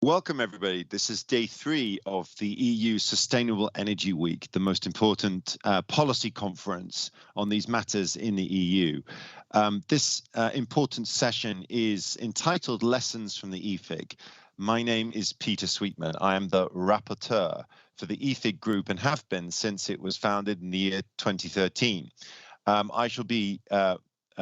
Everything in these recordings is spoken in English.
Welcome, everybody. This is day 3 of the EU Sustainable Energy Week, the most important policy conference on these matters in the EU. This important session is entitled Lessons from the EEFIG. My name is Peter Sweetman. I am the rapporteur for the EEFIG group and have been since it was founded in the year 2013. I shall be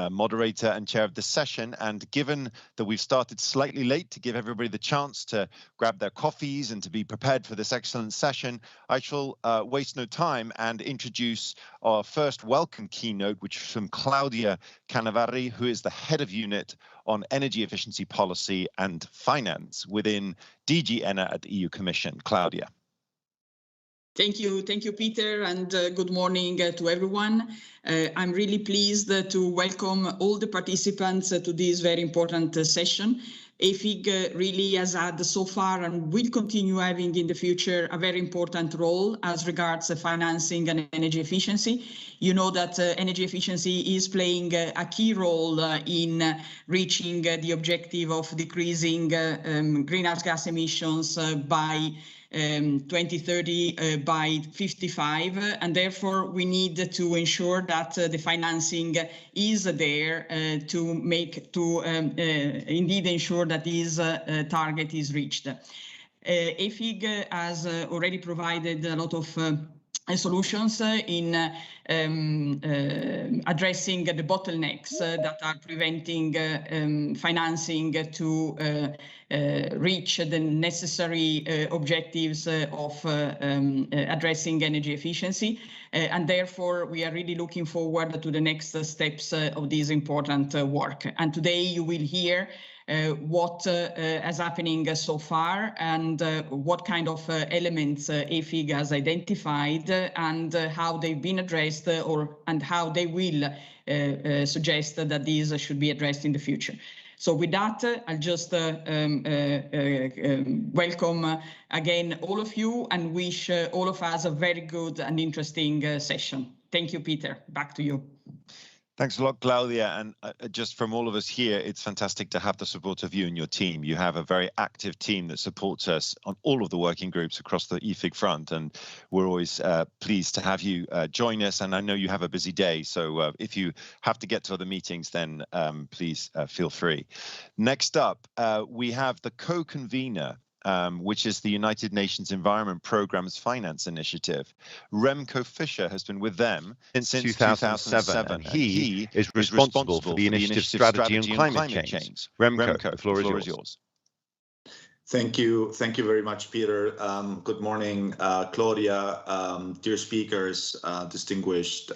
moderator and chair of the session, and given that we've started slightly late to give everybody the chance to grab their coffees and to be prepared for this excellent session, I shall waste no time and introduce our first welcome keynote, which is from Claudia Canavari, who is the head of unit on energy efficiency policy and finance within DG ENER at the EU Commission. Claudia. Thank you, Peter, and good morning to everyone. I'm really pleased to welcome all the participants to this very important session. EEFIG really has had so far and will continue having in the future a very important role as regards financing and energy efficiency. You know that energy efficiency is playing a key role in reaching the objective of decreasing greenhouse gas emissions by 2030 by 55, and therefore we need to ensure that the financing is there to indeed ensure that this target is reached. EEFIG has already provided a lot of solutions in addressing the bottlenecks that are preventing financing to reach the necessary objectives of addressing energy efficiency. And therefore, we are really looking forward to the next steps of this important work. And today you will hear what is happening so far and what kind of elements EEFIG has identified and how they've been addressed and how they will suggest that these should be addressed in the future. So with that, I'll just welcome again all of you and wish all of us a very good and interesting session. Thank you, Peter. Back to you. Thanks a lot, Claudia. And just from all of us here, it's fantastic to have the support of you and your team. You have a very active team that supports us on all of the working groups across the EEFIG front. And we're always pleased to have you join us. And I know you have a busy day. So if you have to get to other meetings, then please feel free. Next up, we have the co-convener, which is the United Nations Environment Programme's Finance Initiative. Remco Fischer has been with them since 2007. He is responsible for the initiative strategy on climate change. Remco, the floor is yours. Thank you very much, Peter. Good morning, Claudia, dear speakers, distinguished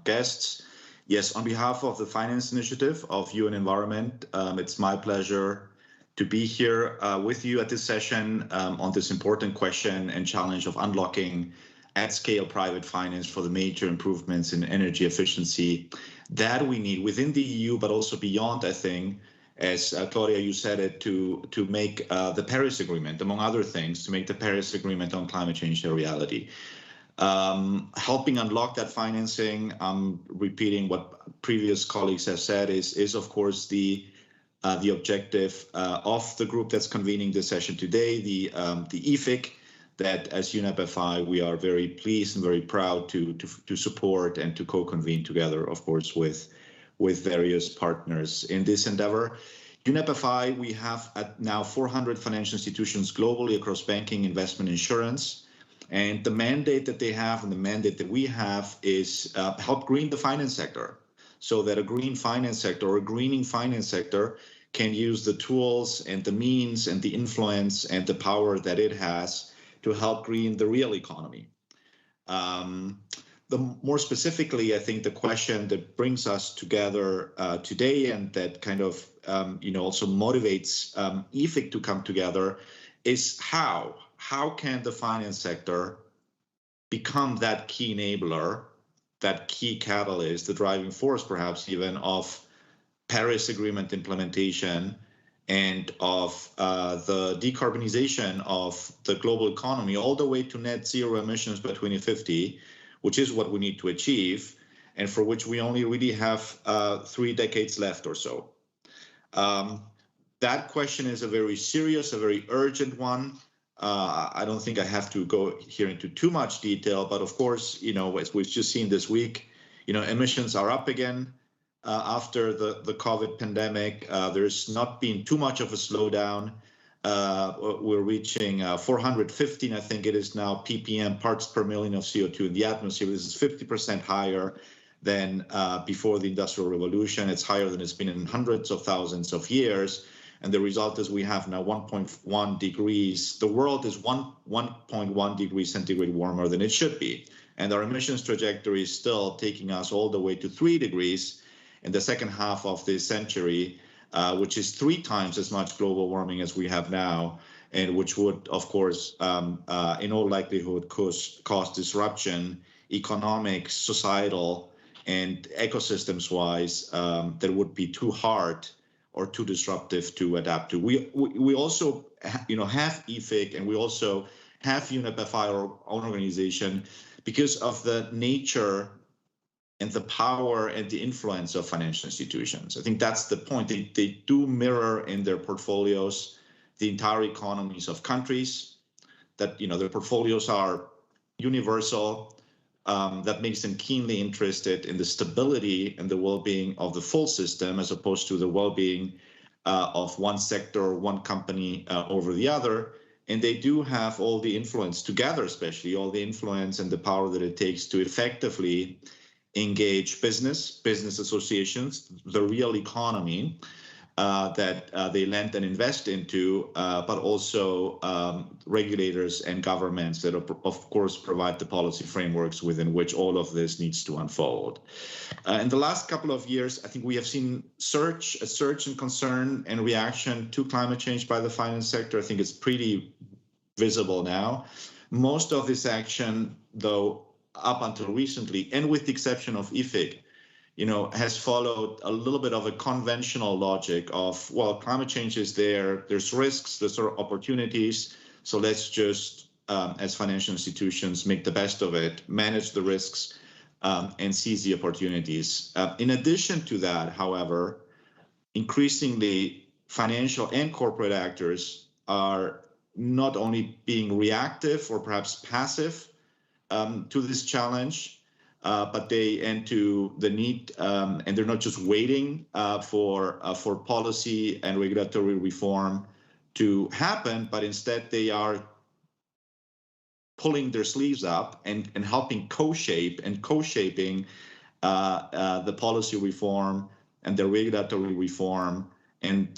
guests. Yes, on behalf of the Finance Initiative of UN Environment, it's my pleasure to be here with you at this session on this important question and challenge of unlocking at-scale private finance for the major improvements in energy efficiency that we need within the EU, but also beyond, I think, as Claudia, you said it, to make the Paris Agreement, among other things, to make the Paris Agreement on climate change a reality. Helping unlock that financing, repeating what previous colleagues have said, is of course the objective of the group that's convening this session today, the EEFIG, that as UNEP we are very pleased and very proud to support and to co-convene together, of course, with various partners in this endeavor. UNEP we have now 400 financial institutions globally across banking, investment, insurance, and the mandate that they have and the mandate that we have is help green the finance sector, so that a green finance sector or a greening finance sector can use the tools and the means and the influence and the power that it has to help green the real economy. More specifically, I think the question that brings us together today and that kind of also motivates EEFIG to come together is how can the finance sector become that key enabler, that key catalyst, the driving force perhaps even of Paris Agreement implementation and of the decarbonization of the global economy all the way to net zero emissions by 2050, which is what we need to achieve, and for which we only really have 3 decades left or so. that question is a very serious, a very urgent one. I don't think I have to go here into too much detail, but of course, as we've just seen this week, emissions are up again after the COVID pandemic. There's not been too much of a slowdown. We're reaching 415, I think it is now, ppm, parts per million of CO2 in the atmosphere. This is 50% higher than before the Industrial Revolution. It's higher than it's been in hundreds of thousands of years. And the result is we have now 1.1 degrees. The world is 1.1 degrees centigrade warmer than it should be. And our emissions trajectory is still taking us all the way to 3 degrees in the second half of this century, which is 3 times as much global warming as we have now, and which would, of course, in all likelihood, cause disruption, economic, societal, and ecosystems-wise, that would be too hard or too disruptive to adapt to. We also, have EEFIG, and we also have UNEP-FI, our own organization, because of the nature and the power and the influence of financial institutions. I think that's the point. They do mirror in their portfolios the entire economies of countries, that their portfolios are universal. That makes them keenly interested in the stability and the well-being of the full system, as opposed to the well-being of one sector or one company over the other. And they do have all the influence together, especially all the influence and the power that it takes to effectively engage business associations, the real economy that they lend and invest into, but also regulators and governments that, of course, provide the policy frameworks within which all of this needs to unfold. In the last couple of years, I think we have seen a surge in concern and reaction to climate change by the finance sector. I think it's pretty visible now. Most of this action, though, up until recently, and with the exception of EEFIG, has followed a little bit of a conventional logic of, well, climate change is there, there's risks, there's opportunities, so let's just, as financial institutions, make the best of it, manage the risks, and seize the opportunities. In addition to that, however, increasingly financial and corporate actors are not only being reactive or perhaps passive to this challenge, but they end to the need, and they're not just waiting for policy and regulatory reform to happen, but instead they are pulling their sleeves up and helping co-shaping the policy reform and the regulatory reform and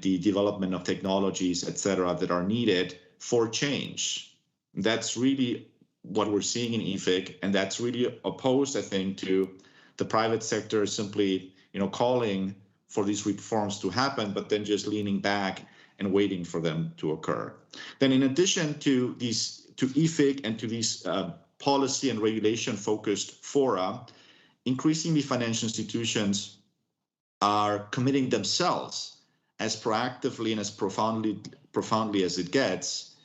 the development of technologies, et cetera, that are needed for change. That's really what we're seeing in EEFIG, and that's really opposed, I think, to the private sector simply, calling for these reforms to happen, but then just leaning back and waiting for them to occur. Then, in addition to EEFIG and to these policy and regulation-focused fora, increasingly financial institutions are committing themselves as proactively and as profoundly as it gets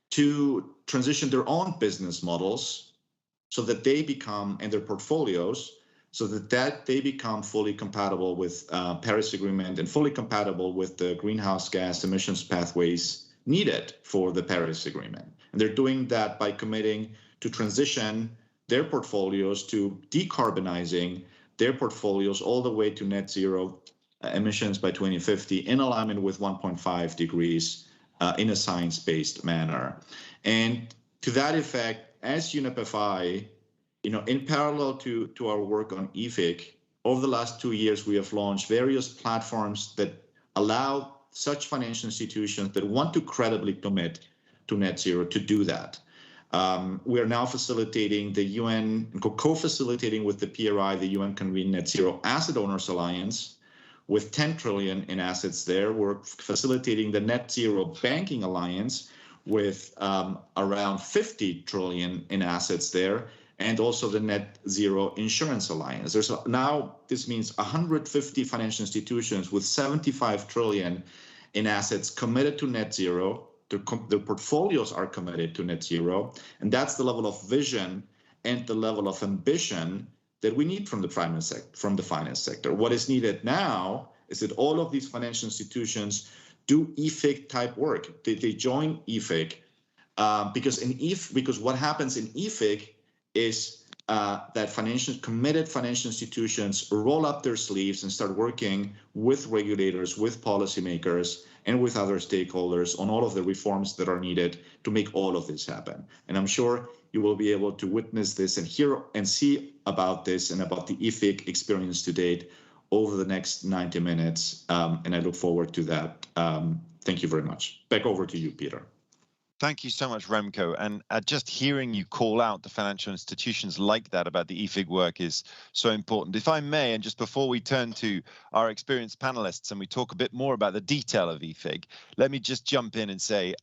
to transition their own business models so that they become, and their portfolios, so that they become fully compatible with Paris Agreement and fully compatible with the greenhouse gas emissions pathways needed for the Paris Agreement. And they're doing that by committing to transition their portfolios to decarbonizing their portfolios all the way to net zero emissions by 2050 in alignment with 1.5 degrees in a science-based manner. And to that effect, as UNEP-FI, in parallel to our work on EEFIG, over the last 2 years, we have launched various platforms that allow such financial institutions that want to credibly commit to net zero to do that. We are now facilitating the UN, co-facilitating with the PRI, the UN-convened Net Zero Asset Owners Alliance, with 10 trillion in assets there. We're facilitating the Net Zero Banking Alliance with around 50 trillion in assets there, and also the Net Zero Insurance Alliance. There's now, this means 150 financial institutions with 75 trillion in assets committed to net zero. Their portfolios are committed to net zero, and that's the level of vision and the level of ambition that we need from the finance sector. What is needed now is that all of these financial institutions do EEFIG type work. They join EEFIG because what happens in EEFIG is that committed financial institutions roll up their sleeves and start working with regulators, with policymakers, and with other stakeholders on all of the reforms that are needed to make all of this happen. And I'm sure you will be able to witness this and hear and see about this and about the EEFIG experience to date over the next 90 minutes. And I look forward to that. Thank you very much. Back over to you, Peter. Thank you so much, Remco. And just hearing you call out the financial institutions like that about the EEFIG work is so important. If I may, and just before we turn to our experienced panelists and we talk a bit more about the detail of EEFIG, let me just jump in and say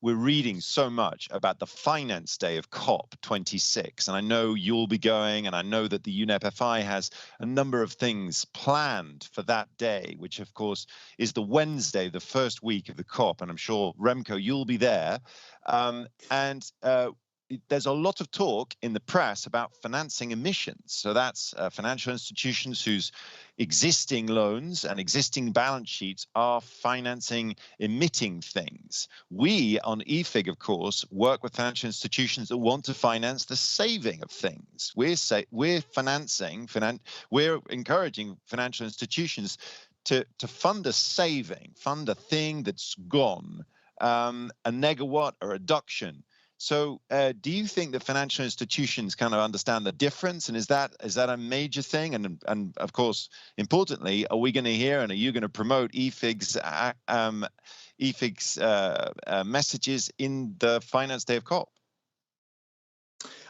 we're reading so much about the finance day of COP26. And I know you'll be going, and I know that the UNEP-FI has a number of things planned for that day, which of course is the Wednesday, the first week of the COP. And I'm sure, Remco, you'll be there. There's a lot of talk in the press about financing emissions. So that's financial institutions whose existing loans and existing balance sheets are financing emitting things. We on EEFIG, of course, work with financial institutions that want to finance the saving of things. We're encouraging financial institutions to fund a saving, fund a thing that's gone, a negawatt, a reduction. So do you think that financial institutions kind of understand the difference? And is that a major thing? And of course, importantly, are we going to hear and are you going to promote EEFIG's messages in the Finance Day of COP?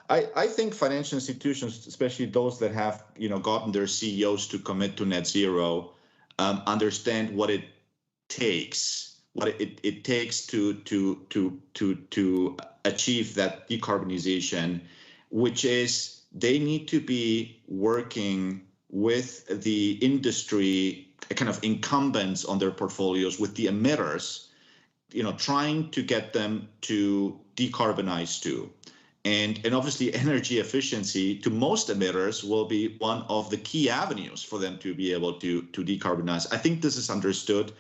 I think financial institutions, especially those that have gotten their CEOs to commit to net zero, understand what it takes. What it takes to achieve that decarbonization, which is they need to be working with the industry kind of incumbents on their portfolios, with the emitters, trying to get them to decarbonize too. And obviously energy efficiency to most emitters will be one of the key avenues for them to be able to decarbonize. I think this is understood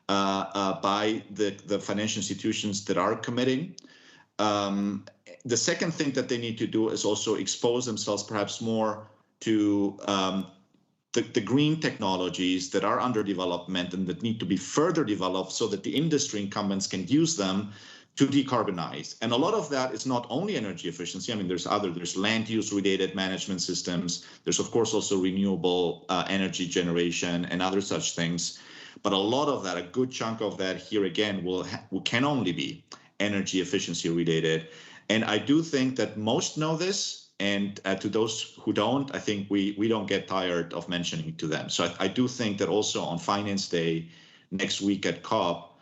by the financial institutions that are committing. The second thing that they need to do is also expose themselves perhaps more to the green technologies that are under development and that need to be further developed so that the industry incumbents can use them to decarbonize. And a lot of that is not only energy efficiency. I mean, there's land use related management systems. There's of course also renewable energy generation and other such things. But a lot of that, a good chunk of that here again, can only be energy efficiency related. And I do think that most know this. And to those who don't, I think we don't get tired of mentioning it to them. So I do think that also on Finance Day next week at COP,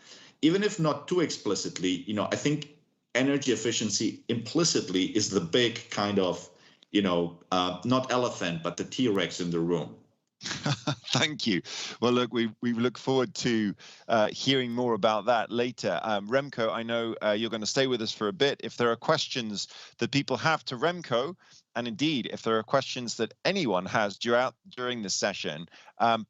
even if not too explicitly, I think energy efficiency implicitly is the big kind of, not elephant, but the T-Rex in the room. Thank you. Well, look, we look forward to hearing more about that later. Remco, I know you're going to stay with us for a bit. If there are questions that people have to Remco, and indeed, if there are questions that anyone has during the session,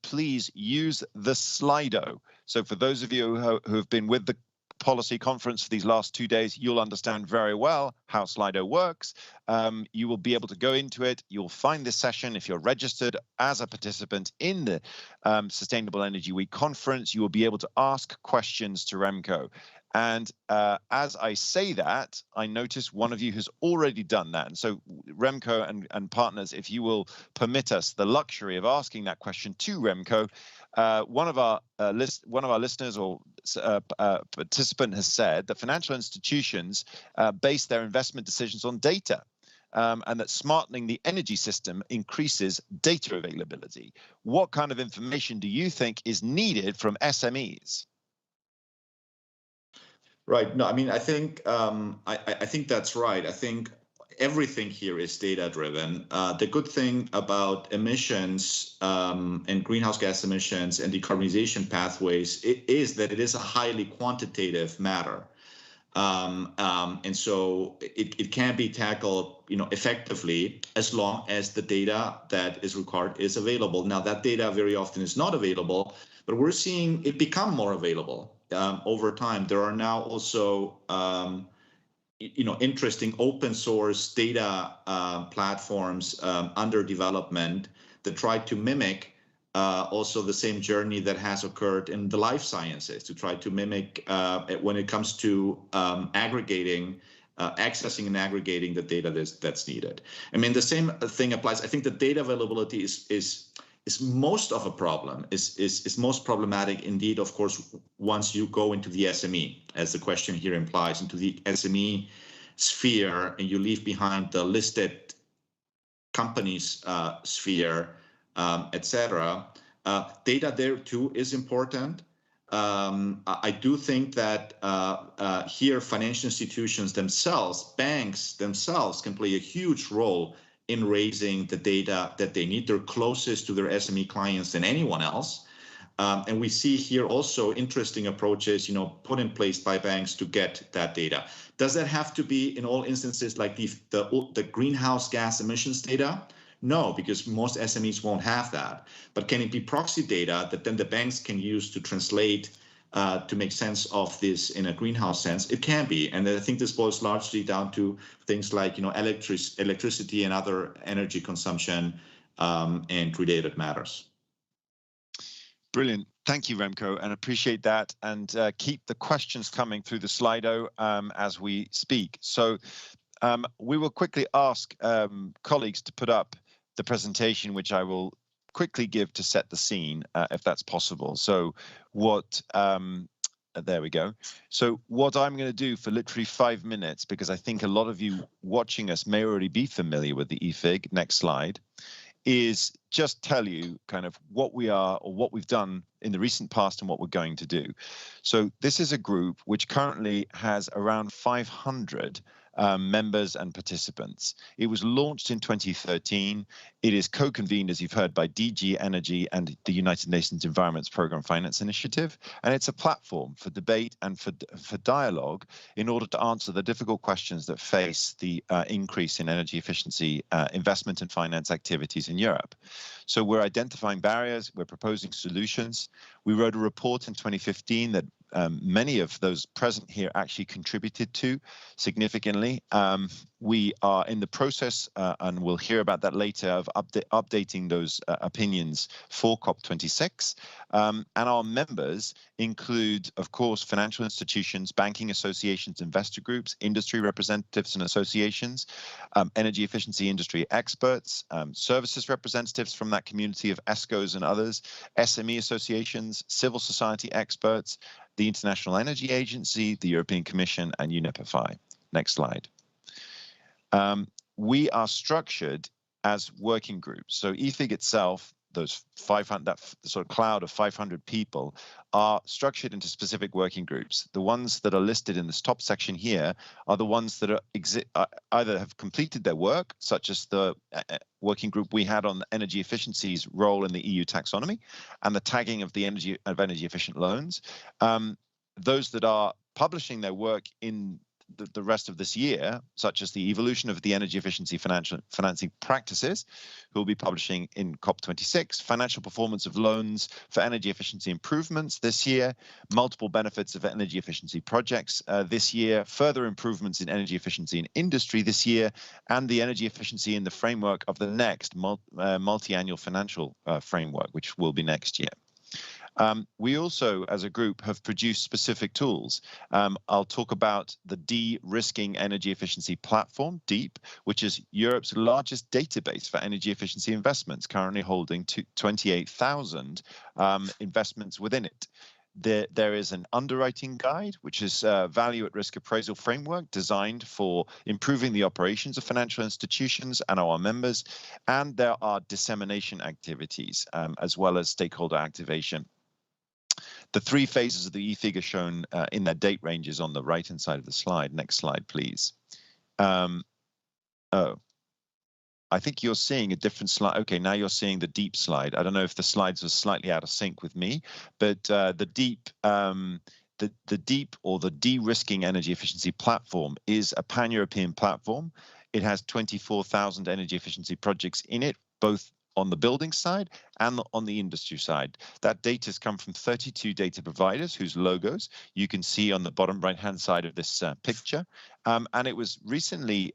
please use the Slido. So for those of you who have been with the policy conference for these last 2 days, you'll understand very well how Slido works. You will be able to go into it. You'll find this session if you're registered as a participant in the Sustainable Energy Week conference. You will be able to ask questions to Remco. And as I say that, I notice one of you has already done that. And so Remco and partners, if you will permit us the luxury of asking that question to Remco, one of our listeners or participant has said that financial institutions base their investment decisions on data, and that smartening the energy system increases data availability. What kind of information do you think is needed from SMEs? Right. No, I mean, I think I think that's right. I think everything here is data driven. The good thing about emissions and greenhouse gas emissions and decarbonization pathways is that it is a highly quantitative matter. And so it can be tackled, effectively as long as the data that is required is available. Now, that data very often is not available, but we're seeing it become more available over time. There are now also interesting open source data platforms under development that try to mimic also the same journey that has occurred in the life sciences, to try to mimic when it comes to aggregating, accessing and aggregating the data that's needed. I mean, the same thing applies. I think the data availability is most of a problem, is most problematic indeed, of course, once you go into the SME, as the question here implies, into the SME sphere, and you leave behind the listed companies sphere, etc. Data there too is important. I do think that here financial institutions themselves, banks themselves, can play a huge role in raising the data that they need. They're closest to their SME clients than anyone else. And we see here also interesting approaches, put in place by banks to get that data. Does that have to be in all instances like the greenhouse gas emissions data? No, because most SMEs won't have that. But can it be proxy data that then the banks can use to translate, to make sense of this in a greenhouse sense? It can be. And I think this boils largely down to things like, electricity and other energy consumption and related matters. Brilliant. Thank you, Remco, and appreciate that. And keep the questions coming through the Slido as we speak. So we will quickly ask colleagues to put up the presentation, which I will quickly give to set the scene, if that's possible. So what, there we go. So what I'm going to do for literally 5 minutes, because I think a lot of you watching us may already be familiar with the EEFIG, next slide, is just tell you kind of what we are or what we've done in the recent past and what we're going to do. So this is a group which currently has around 500 members and participants. It was launched in 2013. It is co-convened, as you've heard, by DG Energy and the United Nations Environment Programme Finance Initiative. And it's a platform for debate and for dialogue in order to answer the difficult questions that face the increase in energy efficiency investment and finance activities in Europe. So we're identifying barriers, we're proposing solutions. We wrote a report in 2015 that many of those present here actually contributed to significantly. We are in the process, and we'll hear about that later, of updating those opinions for COP26. And our members include, of course, financial institutions, banking associations, investor groups, industry representatives and associations, energy efficiency industry experts, services representatives from that community of ESCOs and others, SME associations, civil society experts, the International Energy Agency, the European Commission, and UNEP. Next slide. We are structured as working groups. So EEFIG itself, those 500, that sort of cloud of 500 people, are structured into specific working groups. The ones that are listed in this top section here are the ones that are either have completed their work, such as the working group we had on the energy efficiency's role in the EU taxonomy and the tagging of the energy efficient loans. Those that are publishing their work in the rest of this year, such as the evolution of the energy efficiency financing practices, who will be publishing in COP26, financial performance of loans for energy efficiency improvements this year, multiple benefits of energy efficiency projects this year, further improvements in energy efficiency in industry this year, and the energy efficiency in the framework of the next multi-annual financial framework, which will be next year. We also, as a group, have produced specific tools. I'll talk about the de-risking energy efficiency platform, DEEP, which is Europe's largest database for energy efficiency investments, currently holding 28,000 investments within it. There is an underwriting guide, which is a value at risk appraisal framework designed for improving the operations of financial institutions and our members. And there are dissemination activities, as well as stakeholder activation. The 3 phases of the EEFIG are shown in their date ranges on the right-hand side of the slide. Next slide, please. Oh, I think you're seeing a different slide. Okay, now you're seeing the DEEP slide. I don't know if the slides were slightly out of sync with me, but the DEEP, the DEEP or the de-risking energy efficiency platform is a pan-European platform. It has 24,000 energy efficiency projects in it, both on the building side and on the industry side. That data has come from 32 data providers whose logos you can see on the bottom right-hand side of this picture. And it was recently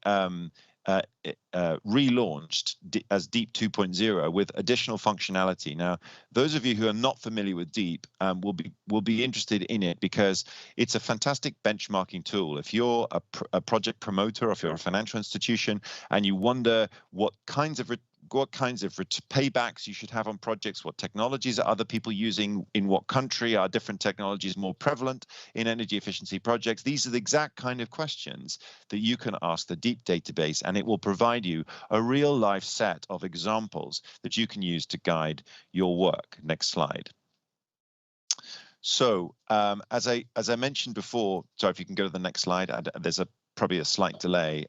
relaunched as Deep 2.0 with additional functionality. Now, those of you who are not familiar with Deep will be interested in it because it's a fantastic benchmarking tool. If you're a project promoter, or if you're a financial institution and you wonder what kinds of paybacks you should have on projects, what technologies are other people using, in what country are different technologies more prevalent in energy efficiency projects, these are the exact kind of questions that you can ask the Deep database, and it will provide you a real life set of examples that you can use to guide your work. Next slide. So as I mentioned before, sorry, if you can go to the next slide, there's probably a slight delay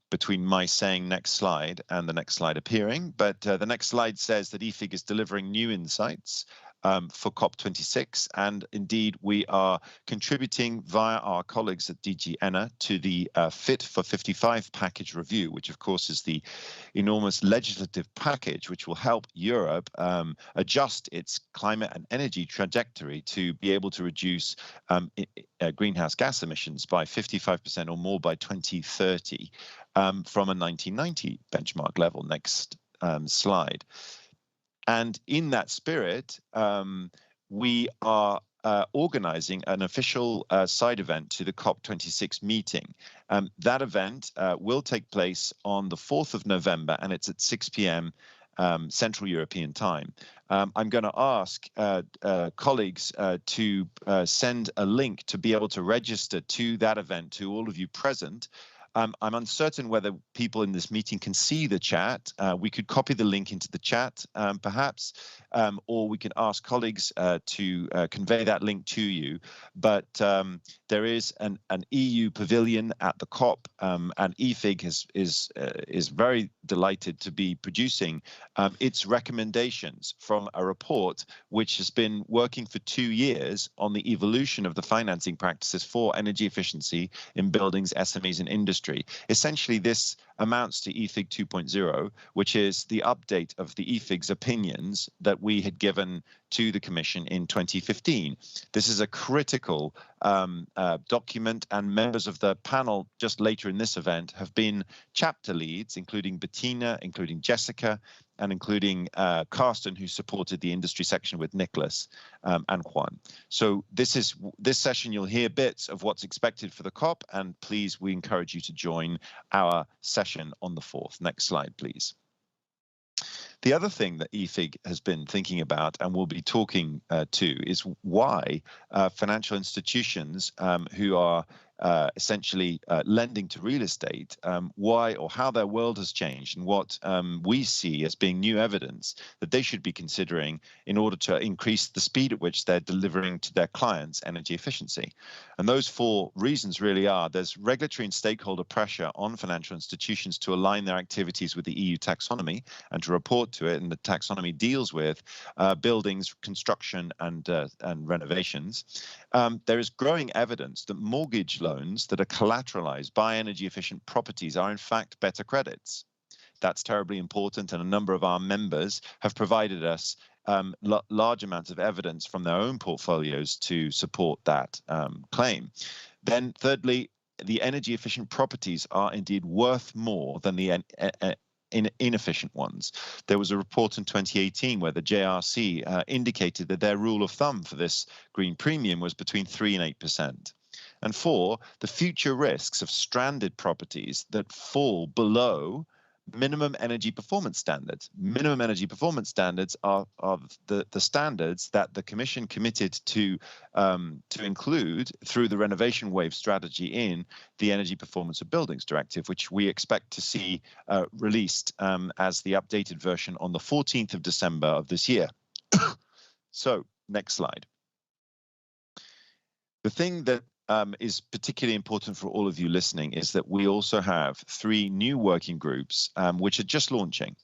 between my saying next slide and the next slide appearing, but the next slide says that EEFIG is delivering new insights for COP26, and indeed we are contributing via our colleagues at DG ENER to the Fit for 55 package review, which of course is the enormous legislative package which will help Europe adjust its climate and energy trajectory to be able to reduce greenhouse gas emissions by 55% or more by 2030 from a 1990 benchmark level. Next slide. And in that spirit, we are organizing an official side event to the COP26 meeting. That event will take place on the 4th of November, and it's at 6 p.m. Central European time. I'm going to ask colleagues to send a link to be able to register to that event to all of you present. I'm uncertain whether people in this meeting can see the chat. We could copy the link into the chat, perhaps, or we can ask colleagues to convey that link to you. But there is an EU pavilion at the COP, and EEFIG is very delighted to be producing its recommendations from a report which has been working for 2 years on the evolution of the financing practices for energy efficiency in buildings, SMEs, and industry. Essentially, this amounts to EEFIG 2.0, which is the update of the EEFIG's opinions that we had given to the Commission in 2015. This is a critical document, and members of the panel just later in this event have been chapter leads, including Bettina, including Jessica, and including Carsten, who supported the industry section with Nicholas and Juan. So this session, you'll hear bits of what's expected for the COP, and please, we encourage you to join our session on the 4th. Next slide, please. The other thing that EEFIG has been thinking about and will be talking to is why financial institutions who are essentially lending to real estate, why or how their world has changed, and what we see as being new evidence that they should be considering in order to increase the speed at which they're delivering to their clients energy efficiency. And those 4 reasons really are: there's regulatory and stakeholder pressure on financial institutions to align their activities with the EU taxonomy and to report to it, and the taxonomy deals with buildings, construction, and renovations. There is growing evidence that mortgage loans that are collateralized by energy efficient properties are in fact better credits. That's terribly important, and a number of our members have provided us large amounts of evidence from their own portfolios to support that claim. Then thirdly, the energy efficient properties are indeed worth more than the inefficient ones. There was a report in 2018 where the JRC indicated that their rule of thumb for this green premium was between 3 and 8%. And 4, the future risks of stranded properties that fall below minimum energy performance standards. Minimum energy performance standards are the standards that the Commission committed to include through the renovation wave strategy in the Energy Performance of Buildings Directive, which we expect to see released as the updated version on the 14th of December of this year. So, next slide. The thing that is particularly important for all of you listening is that we also have 3 new working groups which are just launching.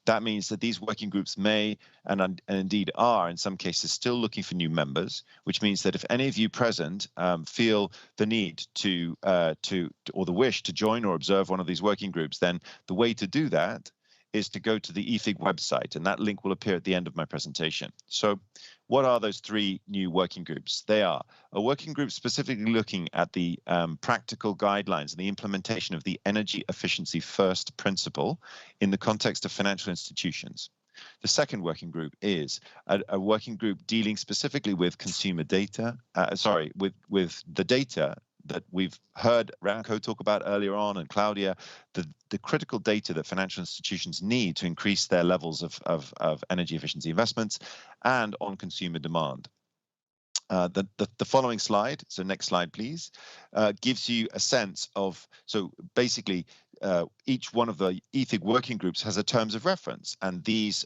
That means that these working groups may and indeed are in some cases still looking for new members, which means that if any of you present feel the need or the wish to join or observe one of these working groups, then the way to do that is to go to the EEFIG website, and that link will appear at the end of my presentation. So what are those 3 new working groups? They are a working group specifically looking at the practical guidelines and the implementation of the energy efficiency first principle in the context of financial institutions. The second working group is a working group dealing specifically with consumer data, with the data that we've heard Ranko talk about earlier on, and Claudia, the critical data that financial institutions need to increase their levels of energy efficiency investments and on consumer demand. The following slide, so next slide please, gives you a sense of, so basically each one of the EEFIG working groups has a terms of reference, and these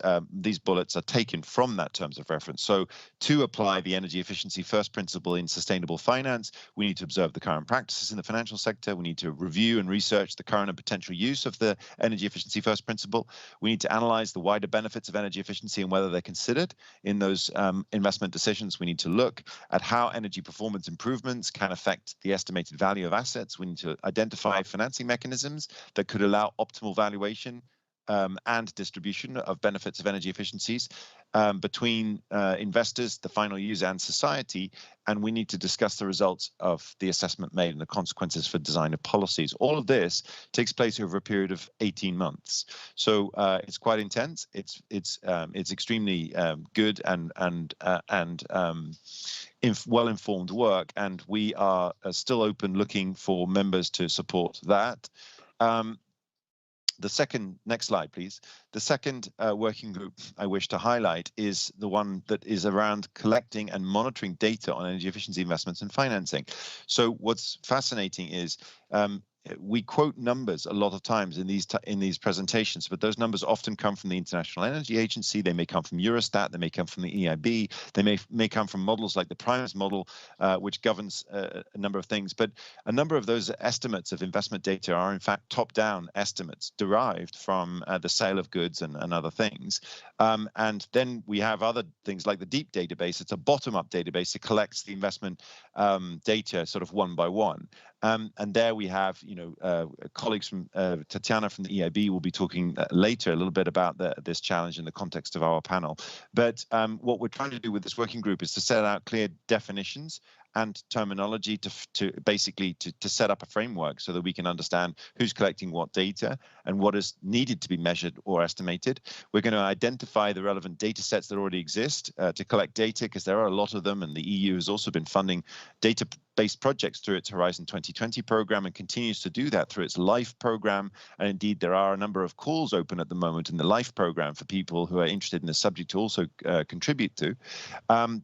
bullets are taken from that terms of reference. So to apply the energy efficiency first principle in sustainable finance, we need to observe the current practices in the financial sector. We need to review and research the current and potential use of the energy efficiency first principle. We need to analyze the wider benefits of energy efficiency and whether they're considered in those investment decisions. We need to look at how energy performance improvements can affect the estimated value of assets. We need to identify financing mechanisms that could allow optimal valuation and distribution of benefits of energy efficiencies between investors, the final user, and society. And we need to discuss the results of the assessment made and the consequences for design of policies. All of this takes place over a period of 18 months. So it's quite intense. It's extremely good and well-informed work, and we are still open looking for members to support that. The second, next slide, please. The second working group I wish to highlight is the one that is around collecting and monitoring data on energy efficiency investments and financing. So what's fascinating is we quote numbers a lot of times in these presentations, but those numbers often come from the International Energy Agency. They may come from Eurostat. They may come from the EIB. They may come from models like the Primes model, which governs a number of things. But a number of those estimates of investment data are in fact top-down estimates derived from the sale of goods and other things. And then we have other things like the DEEP database. It's a bottom-up database. It collects the investment data sort of one by one. And there we have, colleagues from Tatiana from the EIB will be talking later a little bit about this challenge in the context of our panel. But what we're trying to do with this working group is to set out clear definitions and terminology to basically set up a framework so that we can understand who's collecting what data and what is needed to be measured or estimated. We're going to identify the relevant data sets that already exist to collect data, because there are a lot of them, and the EU has also been funding data-based projects through its Horizon 2020 program and continues to do that through its LIFE program. And indeed, there are a number of calls open at the moment in the LIFE program for people who are interested in the subject to also contribute to.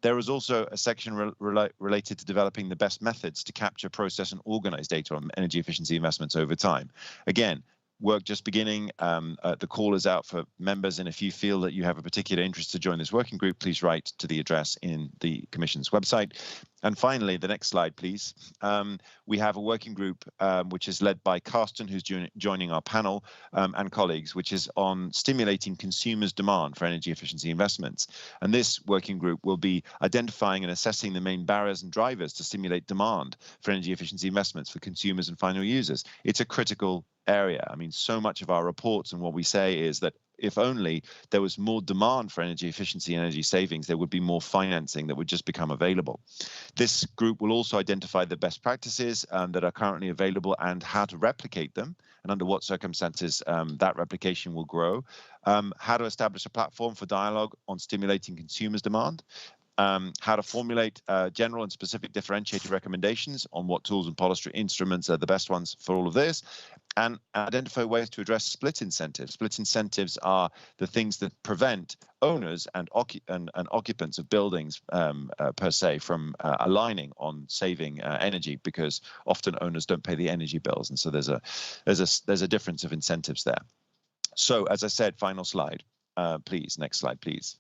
There is also a section related to developing the best methods to capture, process, and organize data on energy efficiency investments over time. Again, work just beginning. The call is out for members, and if you feel that you have a particular interest to join this working group, please write to the address in the Commission's website. And finally, the next slide, please. We have a working group which is led by Carsten, who's joining our panel, and colleagues, which is on stimulating consumers' demand for energy efficiency investments. And this working group will be identifying and assessing the main barriers and drivers to stimulate demand for energy efficiency investments for consumers and final users. It's a critical area. I mean, so much of our reports and what we say is that if only there was more demand for energy efficiency and energy savings, there would be more financing that would just become available. This group will also identify the best practices that are currently available and how to replicate them, and under what circumstances that replication will grow, how to establish a platform for dialogue on stimulating consumers' demand, how to formulate general and specific differentiated recommendations on what tools and policy instruments are the best ones for all of this, and identify ways to address split incentives. Split incentives are the things that prevent owners and occupants of buildings per se from aligning on saving energy, because often owners don't pay the energy bills, and so there's a difference of incentives there. So as I said, final slide, please. Next slide, please.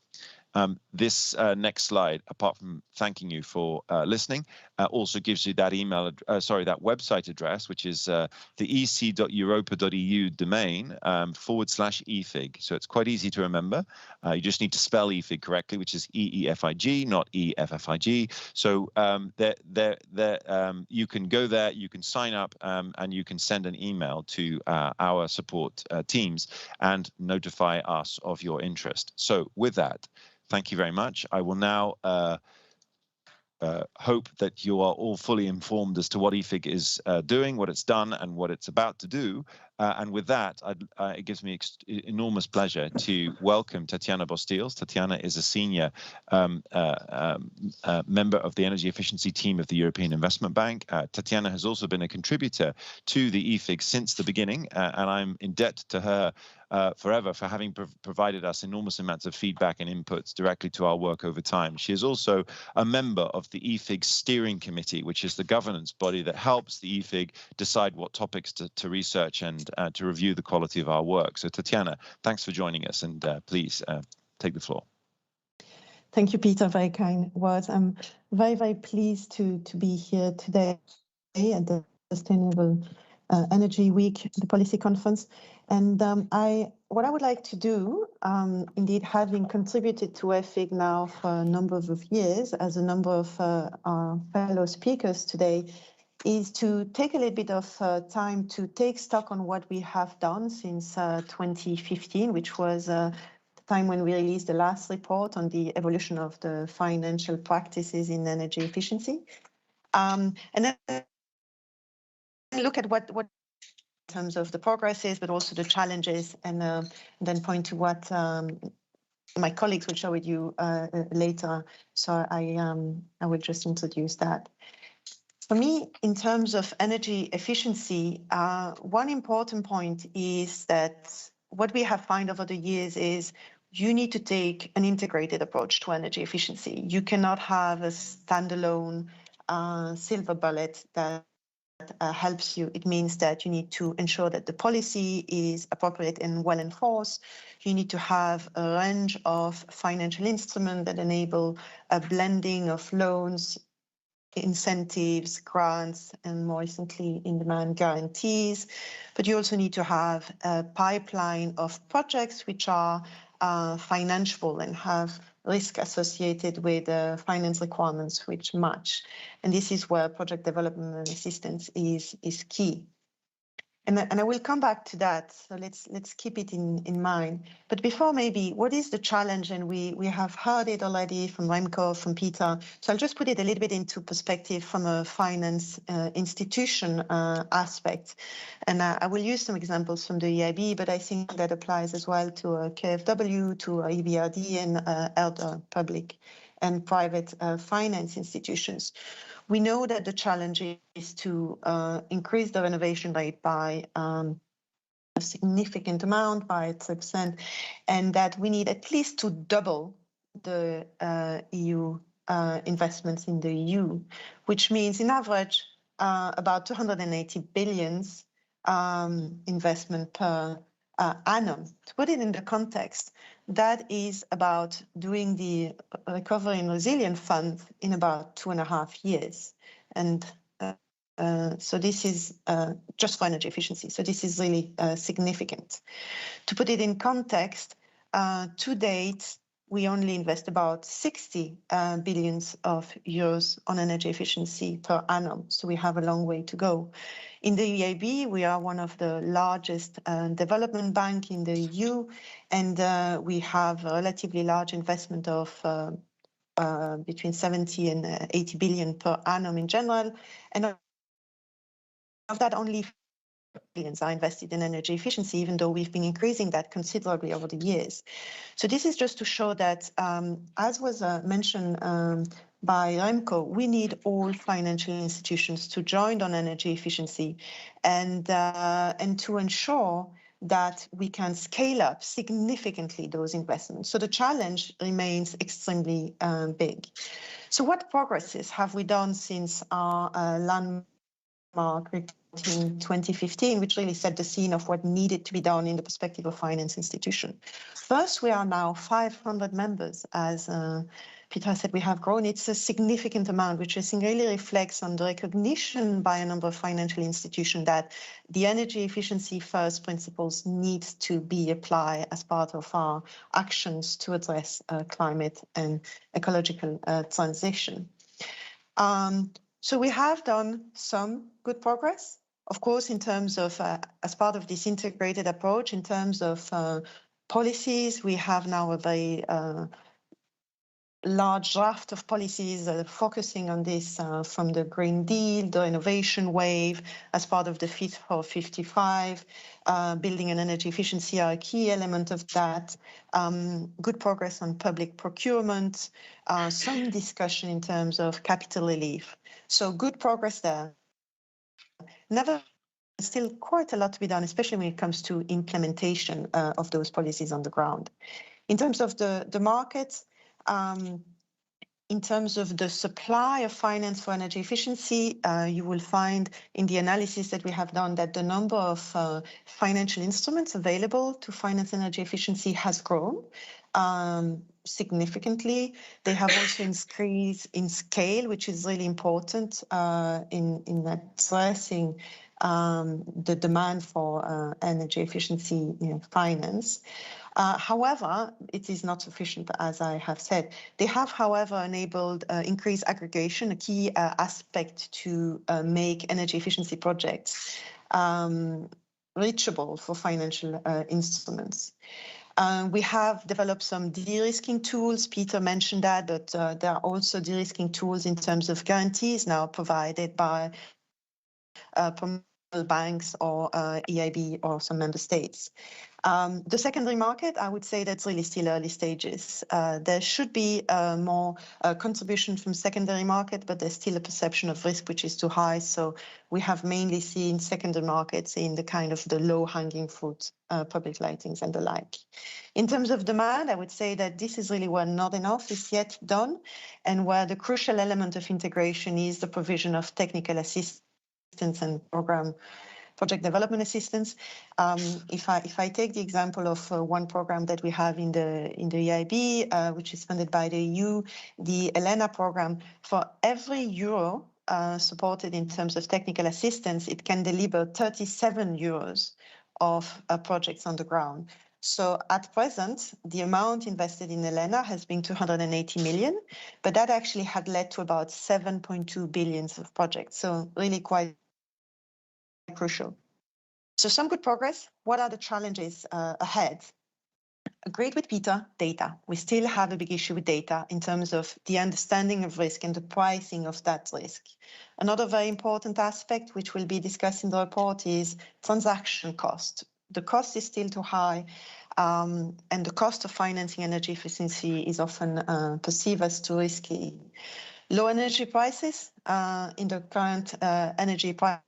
This next slide, apart from thanking you for listening, also gives you that that website address, which is the ec.europa.eu domain /EFIG. So it's quite easy to remember. You just need to spell EFIG correctly, which is EEFIG, not EFFIG. So you can go there, you can sign up, and you can send an email to our support teams and notify us of your interest. So with that, thank you very much. I will now hope that you are all fully informed as to what EFIG is doing, what it's done, and what it's about to do. And with that, it gives me enormous pleasure to welcome Tatiana Bostiels. Tatiana is a senior member of the energy efficiency team of the European Investment Bank. Tatiana has also been a contributor to the EFIG since the beginning, and I'm in debt to her forever for having provided us enormous amounts of feedback and inputs directly to our work over time. She is also a member of the EFIG Steering Committee, which is the governance body that helps the EFIG decide what topics to research and to review the quality of our work. So Tatiana, thanks for joining us, and please take the floor. Thank you, Peter. Very kind words. I'm very, very pleased to be here today at the Sustainable Energy Week, the policy conference. And what I would like to do, indeed, having contributed to EFIG now for a number of years, as a number of our fellow speakers today, is to take a little bit of time to take stock on what we have done since 2015, which was the time when we released the last report on the evolution of the financial practices in energy efficiency. And then look at what in terms of the progresses, but also the challenges, and then point to what my colleagues will share with you later. So I will just introduce that. For me, in terms of energy efficiency, one important point is that what we have found over the years is you need to take an integrated approach to energy efficiency. You cannot have a standalone silver bullet that helps you. It means that you need to ensure that the policy is appropriate and well enforced. You need to have a range of financial instruments that enable a blending of loans, incentives, grants, and more recently in-demand guarantees. But you also need to have a pipeline of projects which are financeable and have risk associated with finance requirements which match. And this is where project development and assistance is key. And I will come back to that, so let's keep it in mind. But before, maybe, what is the challenge? And we have heard it already from Remco, from Peter. So I'll just put it a little bit into perspective from a finance institution aspect. And I will use some examples from the EIB, but I think that applies as well to KfW, to EBRD, and other public and private finance institutions. We know that the challenge is to increase the renovation rate by a significant amount, by 3%, and that we need at least to double the EU investments in the EU, which means in average about 280 billion investment per annum. To put it in the context, that is about doing the Recovery and Resilience Fund in about 2.5 years. And so this is just for energy efficiency. So this is really significant. To put it in context, to date, we only invest about 60 billion of euros on energy efficiency per annum. So we have a long way to go. In the EIB, we are one of the largest development bank in the EU, and we have a relatively large investment of between 70 and 80 billion per annum in general. And of that, only billions are invested in energy efficiency, even though we've been increasing that considerably over the years. So this is just to show that, as was mentioned by Remco, we need all financial institutions to join on energy efficiency and to ensure that we can scale up significantly those investments. So the challenge remains extremely big. So what progresses have we done since our landmark in 2015, which really set the scene of what needed to be done in the perspective of finance institution. First, we are now 500 members. As Peter said, we have grown. It's a significant amount, which I think really reflects on the recognition by a number of financial institutions that the energy efficiency first principles need to be applied as part of our actions to address climate and ecological transition. So we have done some good progress, of course, in terms of, as part of this integrated approach, in terms of policies. We have now a very large draft of policies focusing on this from the Green Deal, the renovation wave, as part of the Fit for 55, building and energy efficiency are a key element of that. Good progress on public procurement, some discussion in terms of capital relief. So good progress there. Never, still quite a lot to be done, especially when it comes to implementation of those policies on the ground. In terms of the markets, in terms of the supply of finance for energy efficiency, you will find in the analysis that we have done that the number of financial instruments available to finance energy efficiency has grown significantly. They have also increased in scale, which is really important in addressing the demand for energy efficiency finance. However, it is not sufficient, as I have said. They have, however, enabled increased aggregation, a key aspect to make energy efficiency projects reachable for financial instruments. We have developed some de-risking tools. Peter mentioned that, but there are also de-risking tools in terms of guarantees now provided by banks or EIB or some member states. The secondary market, I would say that's really still early stages. There should be more contribution from secondary market, but there's still a perception of risk which is too high. So we have mainly seen secondary markets in the kind of the low-hanging fruit, public lightings and the like. In terms of demand, I would say that this is really where not enough is yet done, and where the crucial element of integration is the provision of technical assistance and project development assistance. If I take the example of one program that we have in the EIB, which is funded by the EU, the ENER program, for every euro supported in terms of technical assistance, it can deliver 37 euros of projects on the ground. So at present, the amount invested in ENER has been 280 million, but that actually had led to about 7.2 billion of projects. So really quite crucial. So some good progress. What are the challenges ahead? Agreed with Peter, data. We still have a big issue with data in terms of the understanding of risk and the pricing of that risk. Another very important aspect, which will be discussed in the report, is transaction cost. The cost is still too high, and the cost of financing energy efficiency is often perceived as too risky. Low energy prices in the current energy prices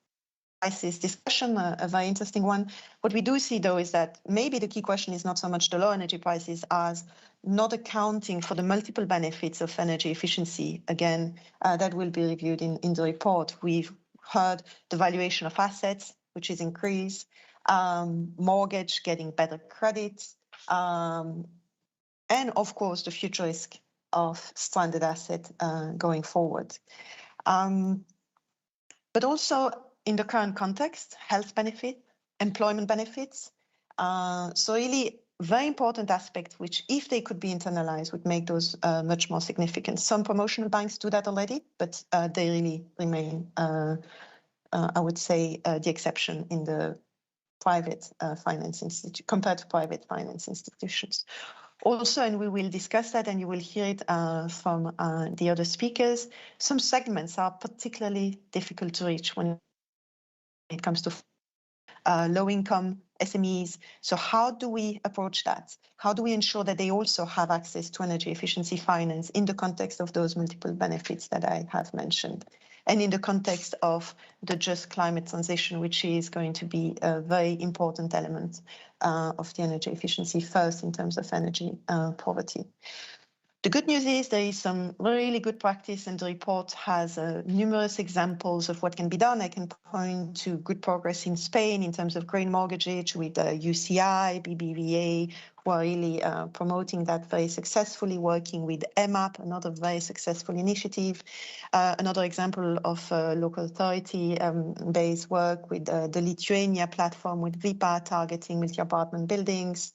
discussion, a very interesting one. What we do see, though, is that maybe the key question is not so much the low energy prices as not accounting for the multiple benefits of energy efficiency. Again, that will be reviewed in the report. We've heard the valuation of assets, which is increased, mortgage getting better credit, and of course, the future risk of stranded asset going forward. But also, in the current context, health benefit, employment benefits. So really very important aspect, which if they could be internalized would make those much more significant. Some promotional banks do that already, but they really remain, I would say, the exception in the private finance institute compared to private finance institutions. Also, and we will discuss that and you will hear it from the other speakers, some segments are particularly difficult to reach when it comes to low-income SMEs. So how do we approach that? How do we ensure that they also have access to energy efficiency finance in the context of those multiple benefits that I have mentioned? And in the context of the just climate transition, which is going to be a very important element of the energy efficiency first in terms of energy poverty. The good news is there is some really good practice, and the report has numerous examples of what can be done. I can point to good progress in Spain in terms of green mortgage with UCI, BBVA, who are really promoting that very successfully, working with EMAP, another very successful initiative. Another example of local authority-based work with the Lithuania platform with VIPA targeting multi-apartment buildings.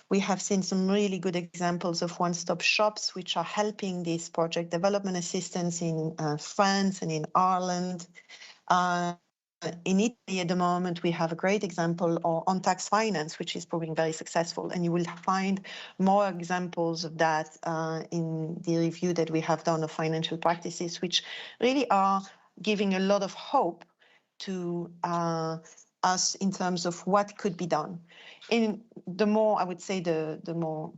We have seen some really good examples of one-stop shops, which are helping this project development assistance in France and in Ireland. In Italy at the moment, we have a great example on tax finance, which is proving very successful. And you will find more examples of that in the review that we have done of financial practices, which really are giving a lot of hope to us in terms of what could be done. In the more, I would say, the more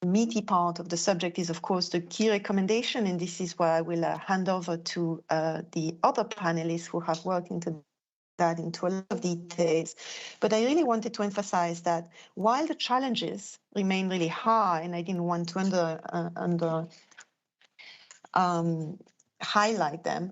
meaty part of the subject is, of course, the key recommendation. And this is where I will hand over to the other panelists who have worked into that into a lot of details. But I really wanted to emphasize that while the challenges remain really high, and I didn't want to highlight them,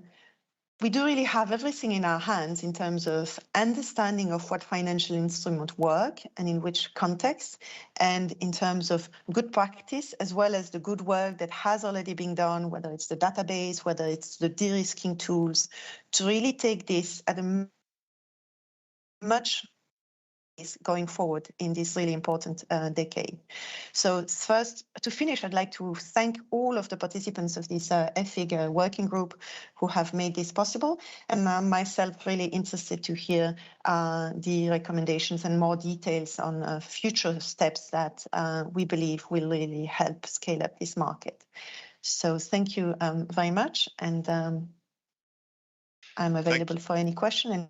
we do really have everything in our hands in terms of understanding of what financial instruments work and in which context, and in terms of good practice, as well as the good work that has already been done, whether it's the database, whether it's the de-risking tools, to really take this at a much going forward in this really important decade. So first, to finish, I'd like to thank all of the participants of this EFIG working group who have made this possible, and I'm myself really interested to hear the recommendations and more details on future steps that we believe will really help scale up this market. So thank you very much, and I'm available for any question and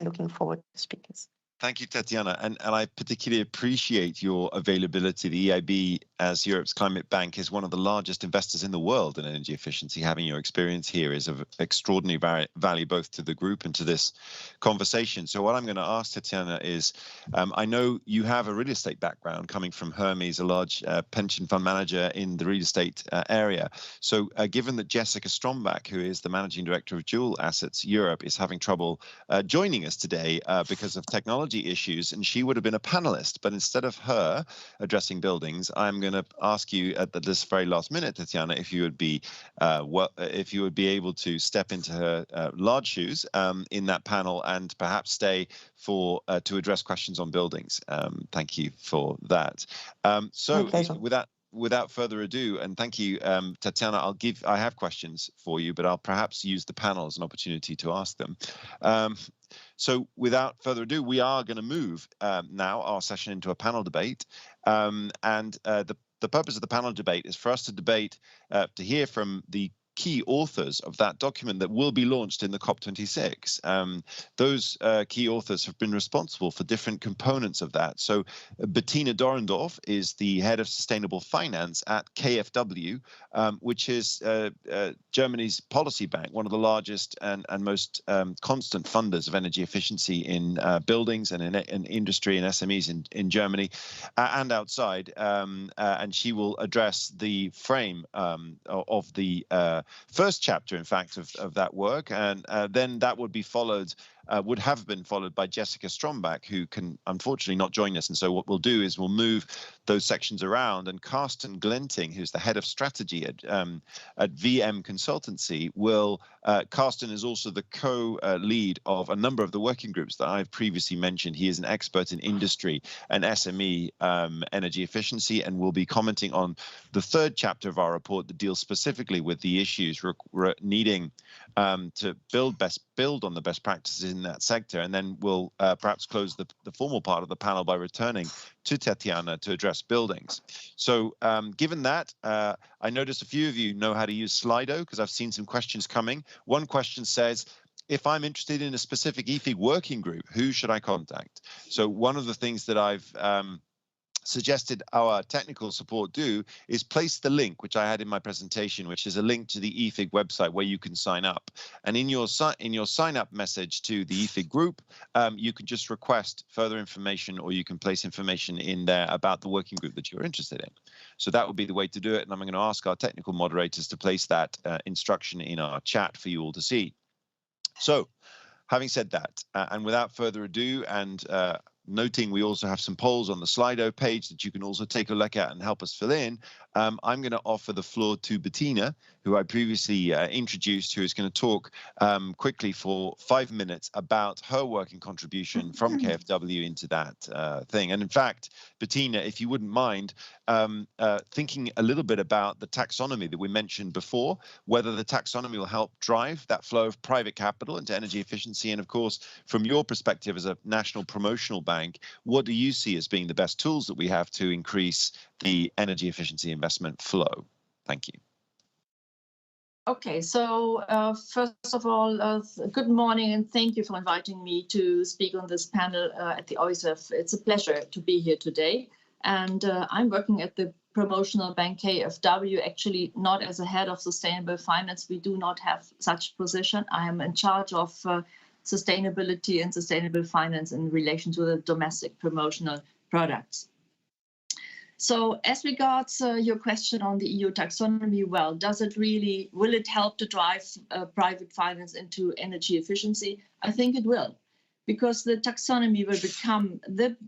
looking forward to speakers. Thank you, Tatiana. And I particularly appreciate your availability. The EIB, as Europe's climate bank, is one of the largest investors in the world in energy efficiency. Having your experience here is of extraordinary value both to the group and to this conversation. So what I'm going to ask Tatiana is, I know you have a real estate background coming from Hermes, a large pension fund manager in the real estate area. So given that Jessica Strombach, who is the managing director of Dual Assets Europe, is having trouble joining us today because of technology issues, and she would have been a panelist, but instead of her addressing buildings, I'm going to ask you at this very last minute, Tatiana, if you would be able to step into her large shoes in that panel and perhaps stay for to address questions on buildings. Thank you for that. Without further ado, and thank you, Tatiana, I have questions for you, but I'll perhaps use the panel as an opportunity to ask them. So without further ado, we are going to move now our session into a panel debate. The purpose of the panel debate is for us to debate, to hear from the key authors of that document that will be launched in the COP26. Those key authors have been responsible for different components of that. So Bettina Dorendorf is the head of sustainable finance at KfW, which is Germany's policy bank, one of the largest and most constant funders of energy efficiency in buildings and in industry and SMEs in Germany and outside. And she will address the frame of the first chapter, in fact, of that work, and then that would be followed, would have been followed by Jessica Strombach, who can unfortunately not join us. And so what we'll do is we'll move those sections around, and Carsten Glenting, who's the head of strategy at VM Consultancy, Carsten is also the co-lead of a number of the working groups that I've previously mentioned. He is an expert in industry and SME energy efficiency, and will be commenting on the third chapter of our report that deals specifically with the issues needing to build on the best practices in that sector. And then we'll perhaps close the formal part of the panel by returning to Tatiana to address buildings. So given that, I noticed a few of you know how to use Slido, because I've seen some questions coming. One question says, if I'm interested in a specific EFIG working group, who should I contact? So one of the things that I've suggested our technical support do is place the link, which I had in my presentation, which is a link to the EEFIG website where you can sign up. And in your sign up message to the EEFIG group, you can just request further information, or you can place information in there about the working group that you're interested in. So that would be the way to do it. And I'm going to ask our technical moderators to place that instruction in our chat for you all to see. So having said that, and without further ado, and noting we also have some polls on the Slido page that you can also take a look at and help us fill in, I'm going to offer the floor to Bettina, who I previously introduced, who is going to talk quickly for 5 minutes about her working contribution from KfW into that thing. And in fact, Bettina, if you wouldn't mind thinking a little bit about the taxonomy that we mentioned before, whether the taxonomy will help drive that flow of private capital into energy efficiency. And of course, from your perspective as a national promotional bank, what do you see as being the best tools that we have to increase the energy efficiency investment flow? Thank you. Okay, so first of all, good morning, and thank you for inviting me to speak on this panel at the EUSEW. It's a pleasure to be here today. And I'm working at the promotional bank KfW, actually not as a head of sustainable finance. We do not have such position. I am in charge of sustainability and sustainable finance in relation to the domestic promotional products. So as regards your question on the EU taxonomy, well, will it help to drive private finance into energy efficiency? I think it will, because the taxonomy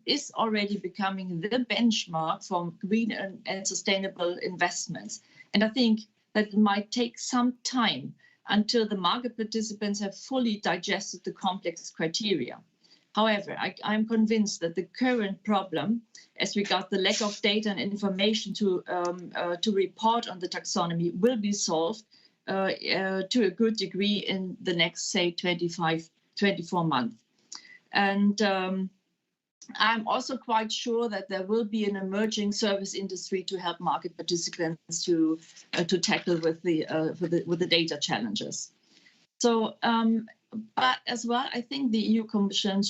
is already becoming the benchmark for green and sustainable investments. And I think that it might take some time until the market participants have fully digested the complex criteria. However, I'm convinced that the current problem as regards the lack of data and information to report on the taxonomy will be solved to a good degree in the next, say, 24 months. And I'm also quite sure that there will be an emerging service industry to help market participants to tackle with the data challenges. So, but as well, I think the EU Commission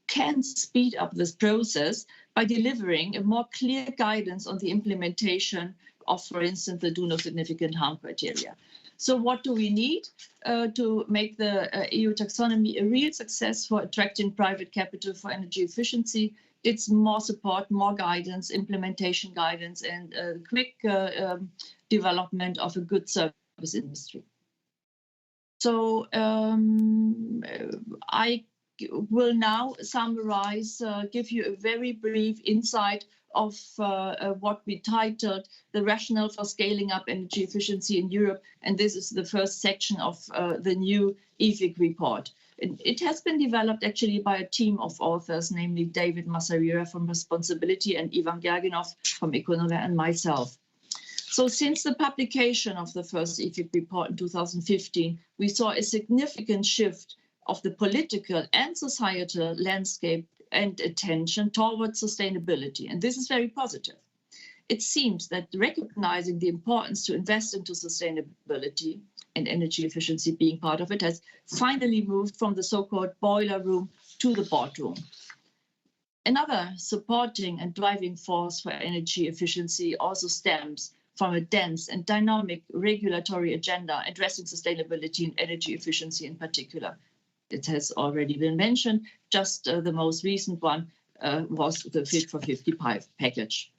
can speed up this process by delivering a more clear guidance on the implementation of, for instance, the do no significant harm criteria. So what do we need to make the EU taxonomy a real success for attracting private capital for energy efficiency? It's more support, more guidance, implementation guidance, and quick development of a good service industry. So I will now summarize, give you a very brief insight of what we titled the Rationale for Scaling Up Energy Efficiency in Europe. And this is the first section of the new EEFIG report. It has been developed actually by a team of authors, namely David Massarira from Responsibility and Ivan Gerginov from Economy and myself. So since the publication of the first EEFIG report in 2015, we saw a significant shift of the political and societal landscape and attention towards sustainability. And this is very positive. It seems that recognizing the importance to invest into sustainability and energy efficiency being part of it has finally moved from the so-called boiler room to the boardroom. Another supporting and driving force for energy efficiency also stems from a dense and dynamic regulatory agenda addressing sustainability and energy efficiency in particular. It has already been mentioned, just the most recent one was the Fit for 55 package.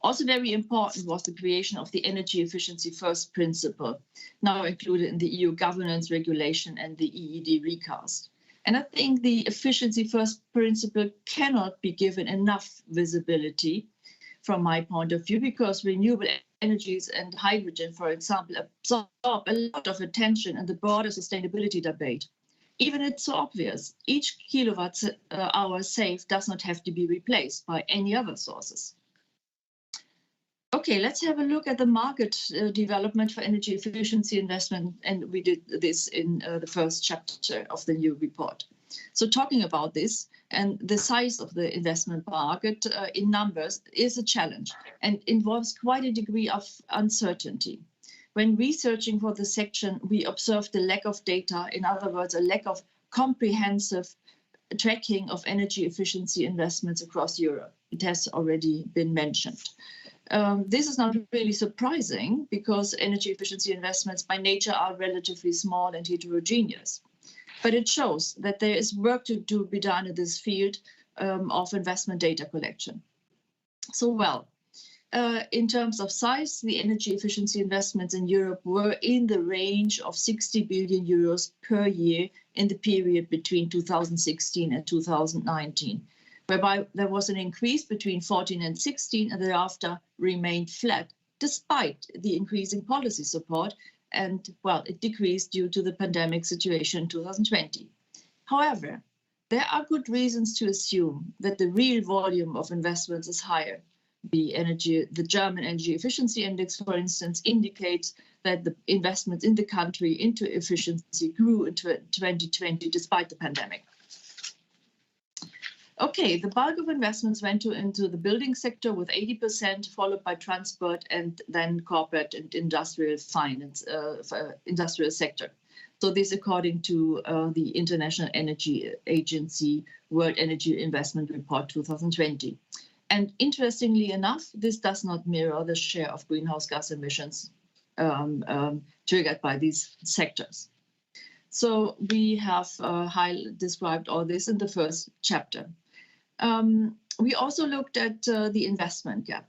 Also very important was the creation of the energy efficiency first principle, now included in the EU governance regulation and the EED recast. And I think the efficiency first principle cannot be given enough visibility from my point of view, because renewable energies and hydrogen, for example, absorb a lot of attention in the broader sustainability debate. Even it's so obvious, each kilowatt hour saved does not have to be replaced by any other sources. Okay, let's have a look at the market development for energy efficiency investment. And we did this in the first chapter of the new report. So talking about this, and the size of the investment market in numbers is a challenge and involves quite a degree of uncertainty. When researching for the section, we observed a lack of data, in other words, a lack of comprehensive tracking of energy efficiency investments across Europe. It has already been mentioned. This is not really surprising because energy efficiency investments by nature are relatively small and heterogeneous. But it shows that there is work to be done in this field of investment data collection. So, well, in terms of size, the energy efficiency investments in Europe were in the range of 60 billion euros per year in the period between 2016 and 2019, whereby there was an increase between 14 and 16 and thereafter remained flat, despite the increasing policy support. And, well, it decreased due to the pandemic situation in 2020. However, there are good reasons to assume that the real volume of investments is higher. The German Energy Efficiency Index, for instance, indicates that the investments in the country into efficiency grew in 2020 despite the pandemic. Okay, the bulk of investments went into the building sector with 80%, followed by transport and then corporate and industrial finance, industrial sector. So this according to the International Energy Agency World Energy Investment Report 2020. And interestingly enough, this does not mirror the share of greenhouse gas emissions triggered by these sectors. So we have described all this in the first chapter. We also looked at the investment gap.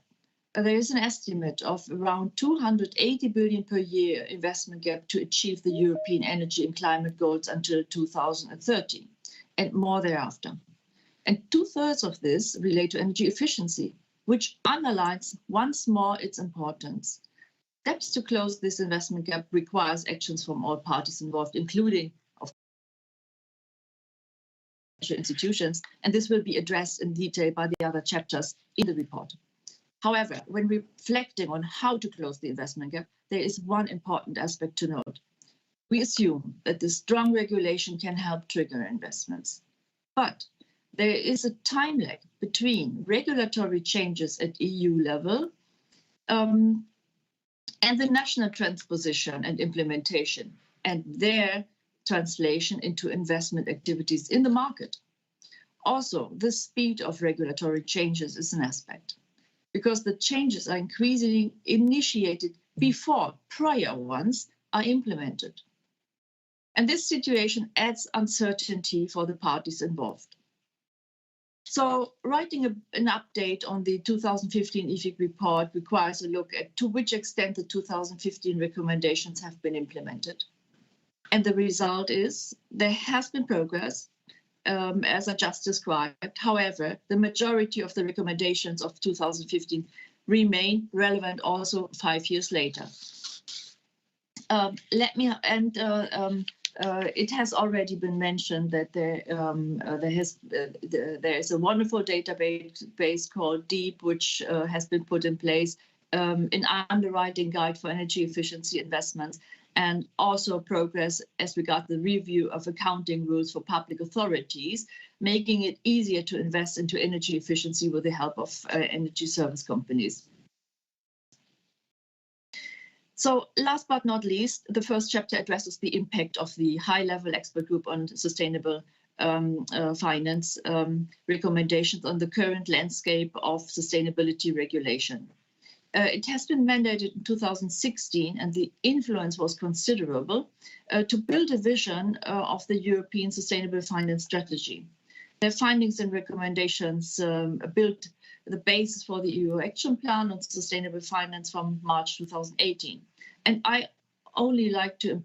There is an estimate of around 280 billion per year investment gap to achieve the European energy and climate goals until 2030 and more thereafter. And 2/3 of this relate to energy efficiency, which underlines once more its importance. Steps to close this investment gap requires actions from all parties involved, including institutions, and this will be addressed in detail by the other chapters in the report. However, when reflecting on how to close the investment gap, there is one important aspect to note. We assume that the strong regulation can help trigger investments, but there is a time lag between regulatory changes at EU level and the national transposition and implementation and their translation into investment activities in the market. Also, the speed of regulatory changes is an aspect because the changes are increasingly initiated before prior ones are implemented. And this situation adds uncertainty for the parties involved. So writing an update on the 2015 EEFIG report requires a look at to which extent the 2015 recommendations have been implemented. And the result is there has been progress, as I just described. However, the majority of the recommendations of 2015 remain relevant also 5 years later. It has already been mentioned that there is a wonderful database called DEEP, which has been put in place, an underwriting guide for energy efficiency investments, and also progress as regards the review of accounting rules for public authorities, making it easier to invest into energy efficiency with the help of energy service companies. So last but not least, the first chapter addresses the impact of the high-level expert group on sustainable finance recommendations on the current landscape of sustainability regulation. It has been mandated in 2016, and the influence was considerable to build a vision of the European Sustainable Finance Strategy. Their findings and recommendations built the basis for the EU Action Plan on Sustainable Finance from March 2018. And I only like to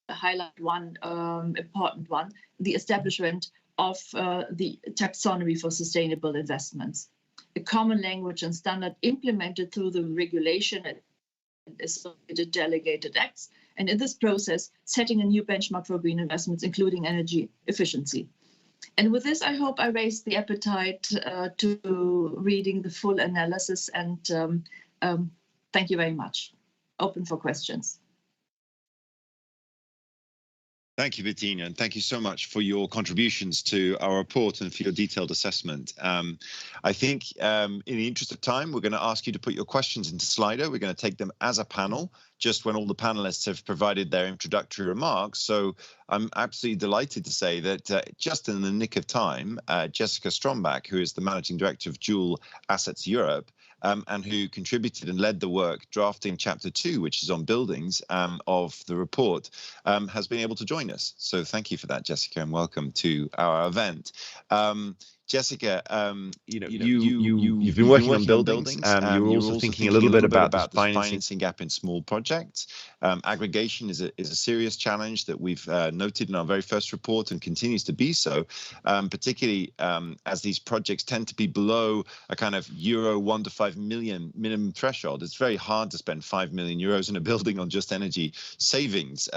highlight one important one, the establishment of the taxonomy for sustainable investments, a common language and standard implemented through the regulation and associated delegated acts, and in this process, setting a new benchmark for green investments, including energy efficiency. And with this, I hope I raised the appetite to reading the full analysis, and thank you very much. Open for questions. Thank you, Bettina, and thank you so much for your contributions to our report and for your detailed assessment. I think in the interest of time, we're going to ask you to put your questions into Slido. We're going to take them as a panel, just when all the panelists have provided their introductory remarks. So I'm absolutely delighted to say that just in the nick of time, Jessica Strombach, who is the Managing Director of Dual Assets Europe, and who contributed and led the work drafting Chapter 2, which is on buildings of the report, has been able to join us. So thank you for that, Jessica, and welcome to our event. Jessica, you've been working on buildings. You're also thinking a little bit about the financing gap in small projects. Aggregation is a serious challenge that we've noted in our very first report and continues to be so, particularly as these projects tend to be below a kind of euro 1 to 5 million minimum threshold. It's very hard to spend 5 million euros in a building on just energy savings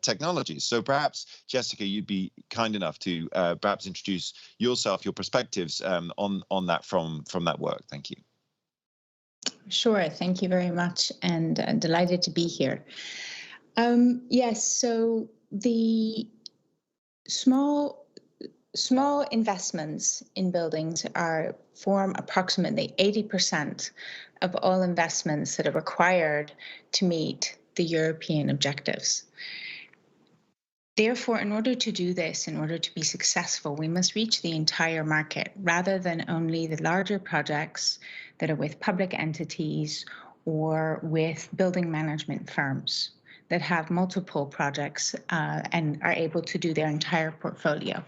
technologies. So perhaps, Jessica, you'd be kind enough to perhaps introduce yourself, your perspectives on that from that work. Thank you. Sure, thank you very much, and delighted to be here. Yes, so the small investments in buildings form approximately 80% of all investments that are required to meet the European objectives. Therefore, in order to do this, in order to be successful, we must reach the entire market rather than only the larger projects that are with public entities or with building management firms that have multiple projects and are able to do their entire portfolio.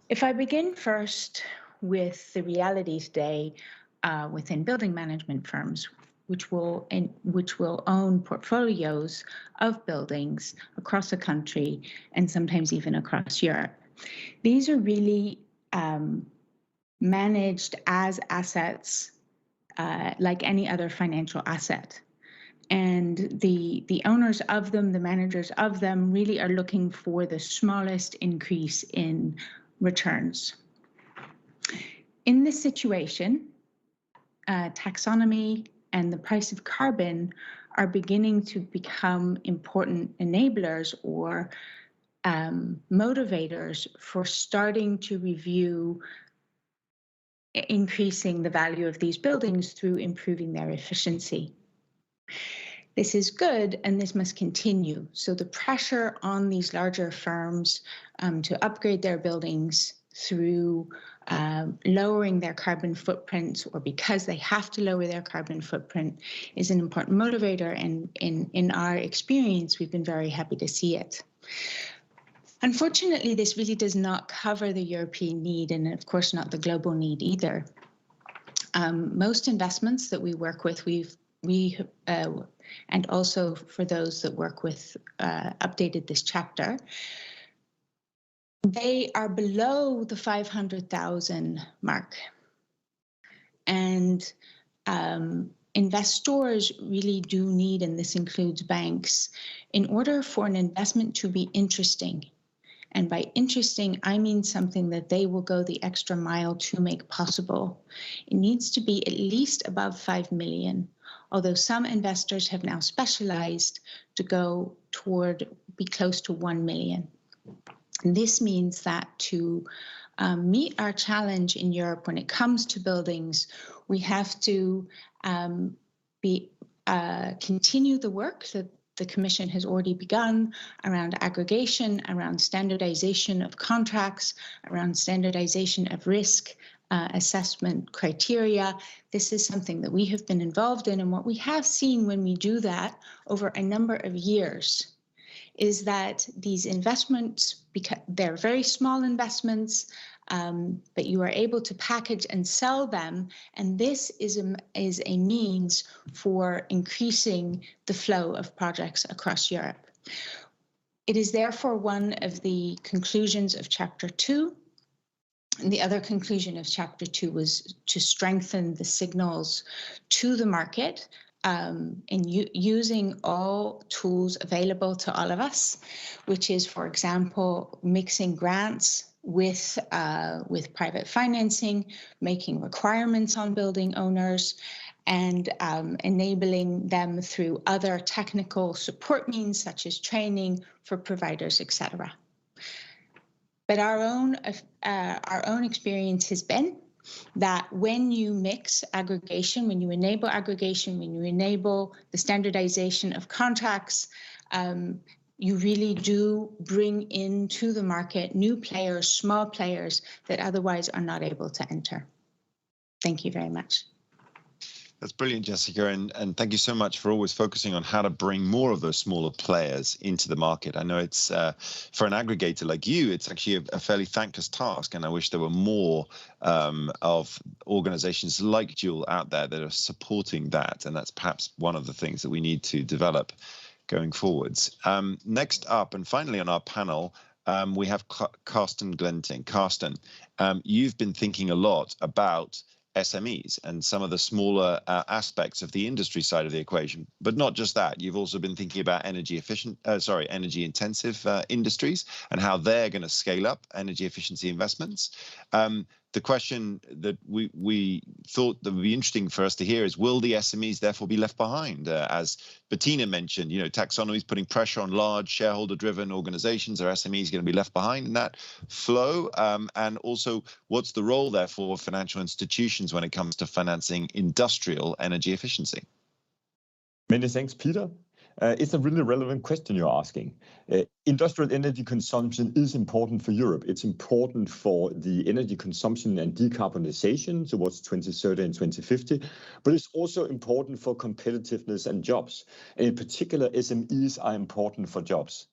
If I begin first with the reality today within building management firms, which will own portfolios of buildings across the country and sometimes even across Europe. These are really managed as assets like any other financial asset. And the owners of them, the managers of them, really are looking for the smallest increase in returns. In this situation, taxonomy and the price of carbon are beginning to become important enablers or motivators for starting to review increasing the value of these buildings through improving their efficiency. This is good, and this must continue. So the pressure on these larger firms to upgrade their buildings through lowering their carbon footprint, or because they have to lower their carbon footprint, is an important motivator, and in our experience, we've been very happy to see it. Unfortunately, this really does not cover the European need, and of course not the global need either. Most investments that we work with, and also for those that work with updated this chapter, they are below the 500,000 mark. And investors really do need, and this includes banks, in order for an investment to be interesting. And by interesting, I mean something that they will go the extra mile to make possible. It needs to be at least above 5 million, although some investors have now specialized to go toward be close to 1 million. And this means that to meet our challenge in Europe when it comes to buildings, we have to continue the work that the Commission has already begun around aggregation, around standardization of contracts, around standardization of risk assessment criteria. This is something that we have been involved in, and what we have seen when we do that over a number of years is that these investments, because they're very small investments, but you are able to package and sell them, and this is a means for increasing the flow of projects across Europe. It is therefore one of the conclusions of Chapter 2. And the other conclusion of Chapter 2 was to strengthen the signals to the market in using all tools available to all of us, which is, for example, mixing grants with private financing, making requirements on building owners, and enabling them through other technical support means such as training for providers, etc. But our own experience has been that when you mix aggregation, when you enable aggregation, when you enable the standardization of contracts, you really do bring into the market new players, small players that otherwise are not able to enter. Thank you very much. That's brilliant, Jessica, and thank you so much for always focusing on how to bring more of those smaller players into the market. I know it's for an aggregator like you, it's actually a fairly thankless task, and I wish there were more of organizations like Joule out there that are supporting that, and that's perhaps one of the things that we need to develop going forwards. Next up, and finally on our panel, we have Carsten Glenting. Carsten, you've been thinking a lot about SMEs and some of the smaller aspects of the industry side of the equation, but not just that. You've also been thinking about energy intensive industries and how they're going to scale up energy efficiency investments. The question that we thought that would be interesting for us to hear is, will the SMEs therefore be left behind? As Bettina mentioned, taxonomy is putting pressure on large shareholder-driven organizations. Are SMEs going to be left behind in that flow? And also, what's the role, therefore, of financial institutions when it comes to financing industrial energy efficiency? Many thanks, Peter. It's a really relevant question you're asking. Industrial energy consumption is important for Europe. It's important for the energy consumption and decarbonization towards 2030 and 2050, but it's also important for competitiveness and jobs. And in particular, SMEs are important for jobs.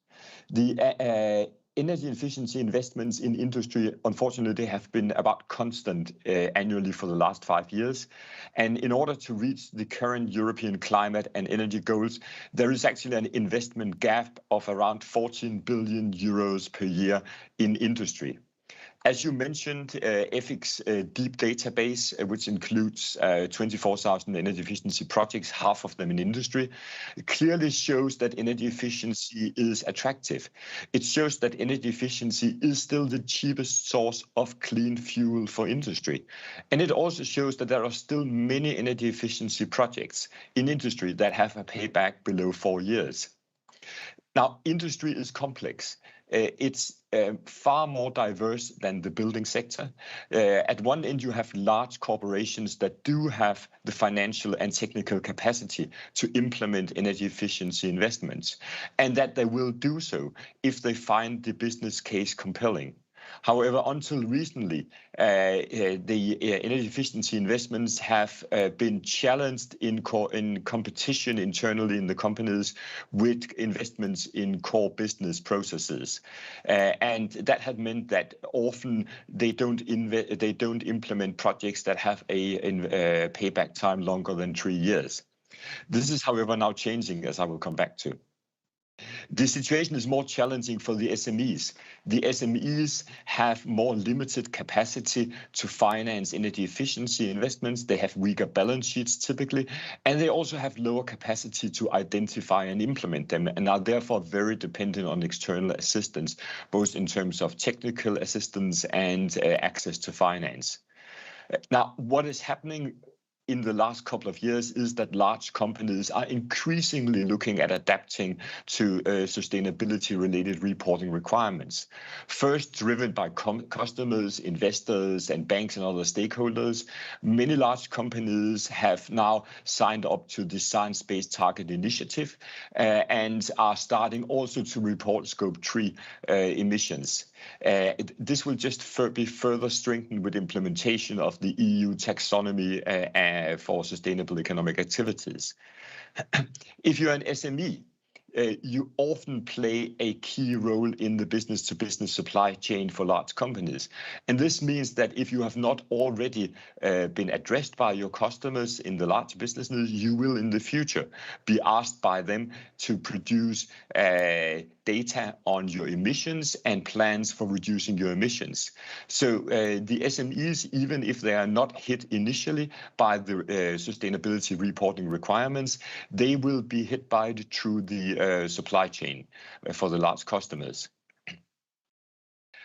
The energy efficiency investments in industry, unfortunately, have been about constant annually for the last 5 years. And in order to reach the current European climate and energy goals, there is actually an investment gap of around 14 billion euros per year in industry. As you mentioned, EFIG's deep database, which includes 24,000 energy efficiency projects, half of them in industry, clearly shows that energy efficiency is attractive. It shows that energy efficiency is still the cheapest source of clean fuel for industry. And it also shows that there are still many energy efficiency projects in industry that have a payback below 4 years. Now, industry is complex. It's far more diverse than the building sector. At one end, you have large corporations that do have the financial and technical capacity to implement energy efficiency investments, and that they will do so if they find the business case compelling. However, until recently, the energy efficiency investments have been challenged in competition internally in the companies with investments in core business processes, and that had meant that often they don't implement projects that have a payback time longer than 3 years. This is, however, now changing, as I will come back to. The situation is more challenging for the SMEs. The SMEs have more limited capacity to finance energy efficiency investments. They have weaker balance sheets typically, and they also have lower capacity to identify and implement them, and are therefore very dependent on external assistance, both in terms of technical assistance and access to finance. Now, what is happening in the last couple of years is that large companies are increasingly looking at adapting to sustainability-related reporting requirements. First, driven by customers, investors, and banks and other stakeholders, many large companies have now signed up to the Science Based Target Initiative and are starting also to report Scope 3 emissions. This will just be further strengthened with implementation of the EU taxonomy for sustainable economic activities. If you're an SME, you often play a key role in the business-to-business supply chain for large companies. And this means that if you have not already been addressed by your customers in the large businesses, you will in the future be asked by them to produce data on your emissions and plans for reducing your emissions. So the SMEs, even if they are not hit initially by the sustainability reporting requirements, they will be hit by it through the supply chain for the large customers.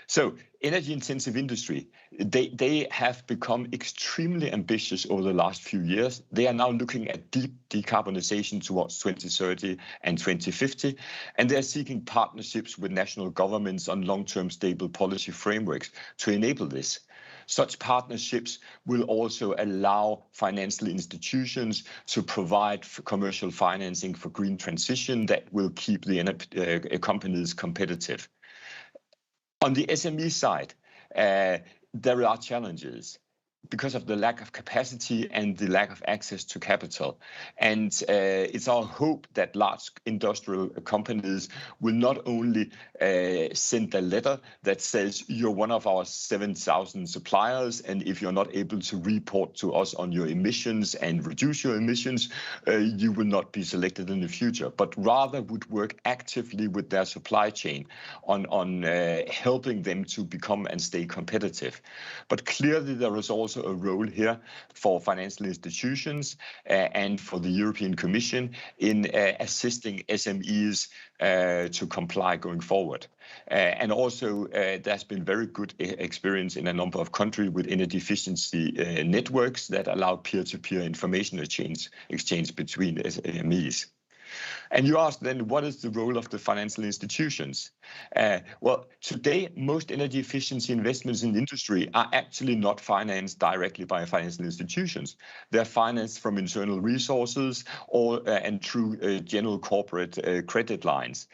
So energy-intensive industry, they have become extremely ambitious over the last few years. They are now looking at deep decarbonization towards 2030 and 2050, and they're seeking partnerships with national governments on long-term stable policy frameworks to enable this. Such partnerships will also allow financial institutions to provide commercial financing for green transition that will keep the companies competitive. On the SME side, there are challenges because of the lack of capacity and the lack of access to capital. And it's our hope that large industrial companies will not only send a letter that says you're one of our 7,000 suppliers, and if you're not able to report to us on your emissions and reduce your emissions, you will not be selected in the future, but rather would work actively with their supply chain on helping them to become and stay competitive. But clearly there is also a role here for financial institutions and for the European Commission in assisting SMEs to comply going forward. And also there's been very good experience in a number of countries with energy efficiency networks that allow peer-to-peer information exchange between SMEs. And you asked then, what is the role of the financial institutions? Well, today, most energy efficiency investments in the industry are actually not financed directly by financial institutions. They're financed from internal resources and through general corporate credit lines.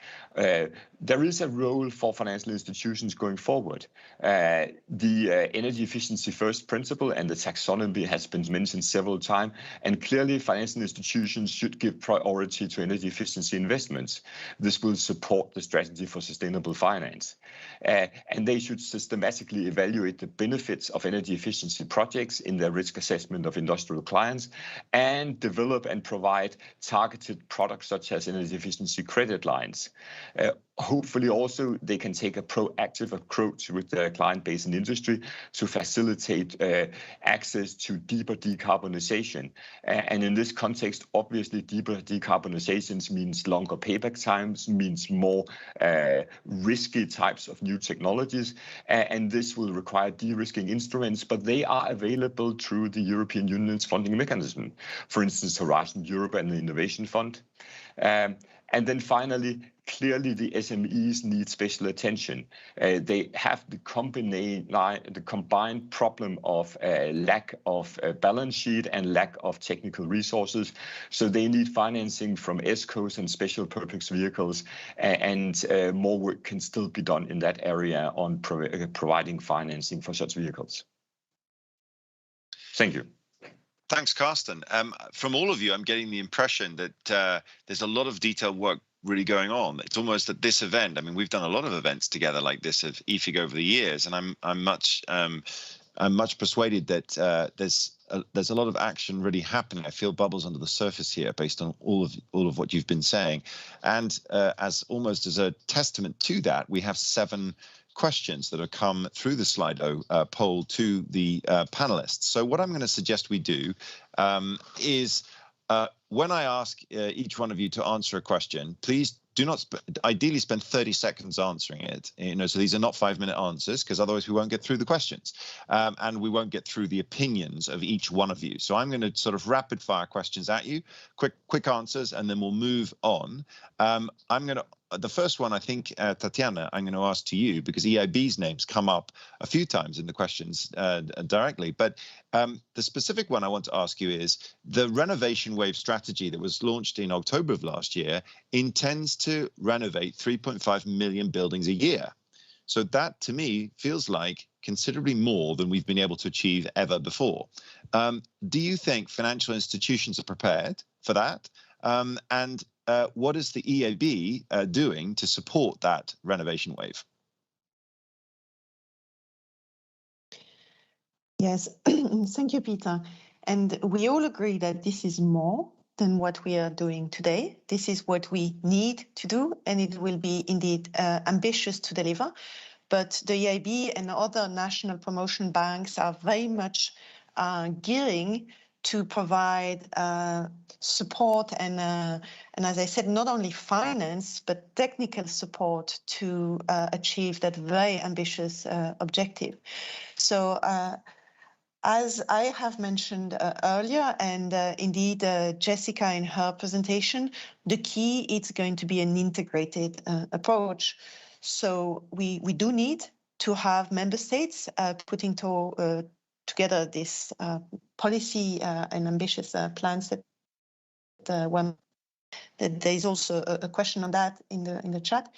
There is a role for financial institutions going forward. The energy efficiency first principle and the taxonomy has been mentioned several times, and clearly financial institutions should give priority to energy efficiency investments. This will support the strategy for sustainable finance. And they should systematically evaluate the benefits of energy efficiency projects in their risk assessment of industrial clients and develop and provide targeted products such as energy efficiency credit lines. Hopefully also they can take a proactive approach with their client base and industry to facilitate access to deeper decarbonization. And in this context, obviously deeper decarbonizations means longer payback times, means more risky types of new technologies. And this will require de-risking instruments, but they are available through the European Union's funding mechanism. For instance, Horizon Europe and the Innovation Fund. And then finally, clearly the SMEs need special attention. They have the combined problem of lack of balance sheet and lack of technical resources. So they need financing from ESCOs and special purpose vehicles, and more work can still be done in that area on providing financing for such vehicles. Thank you. Thanks, Carsten. From all of you, I'm getting the impression that there's a lot of detailed work really going on. It's almost at this event. I mean, we've done a lot of events together like this at EEFIG over the years, and I'm much persuaded that there's a lot of action really happening. I feel bubbles under the surface here based on all of what you've been saying, and as almost as a testament to that, we have 7 questions that have come through the Slido poll to the panelists. So what I'm going to suggest we do is when I ask each one of you to answer a question, please do not ideally spend 30 seconds answering it. So these are not 5-minute answers, because otherwise we won't get through the questions and we won't get through the opinions of each one of you. So I'm going to sort of rapid fire questions at you, quick answers, and then we'll move on. The first one, I think, Tatiana, I'm going to ask to you, because EIB's names come up a few times in the questions directly. But the specific one I want to ask you is the renovation wave strategy that was launched in October of last year intends to renovate 3.5 million buildings a year. So that, to me, feels like considerably more than we've been able to achieve ever before. Do you think financial institutions are prepared for that? And what is the EIB doing to support that renovation wave? Yes, thank you, Peter. And we all agree that this is more than what we are doing today. This is what we need to do, and it will be indeed ambitious to deliver. But the EIB and other national promotion banks are very much gearing to provide support and as I said, not only finance, but technical support to achieve that very ambitious objective. So as I have mentioned earlier, and indeed Jessica in her presentation, the key is going to be an integrated approach. So we do need to have member states putting together this policy and ambitious plans that there is also a question on that in the chat.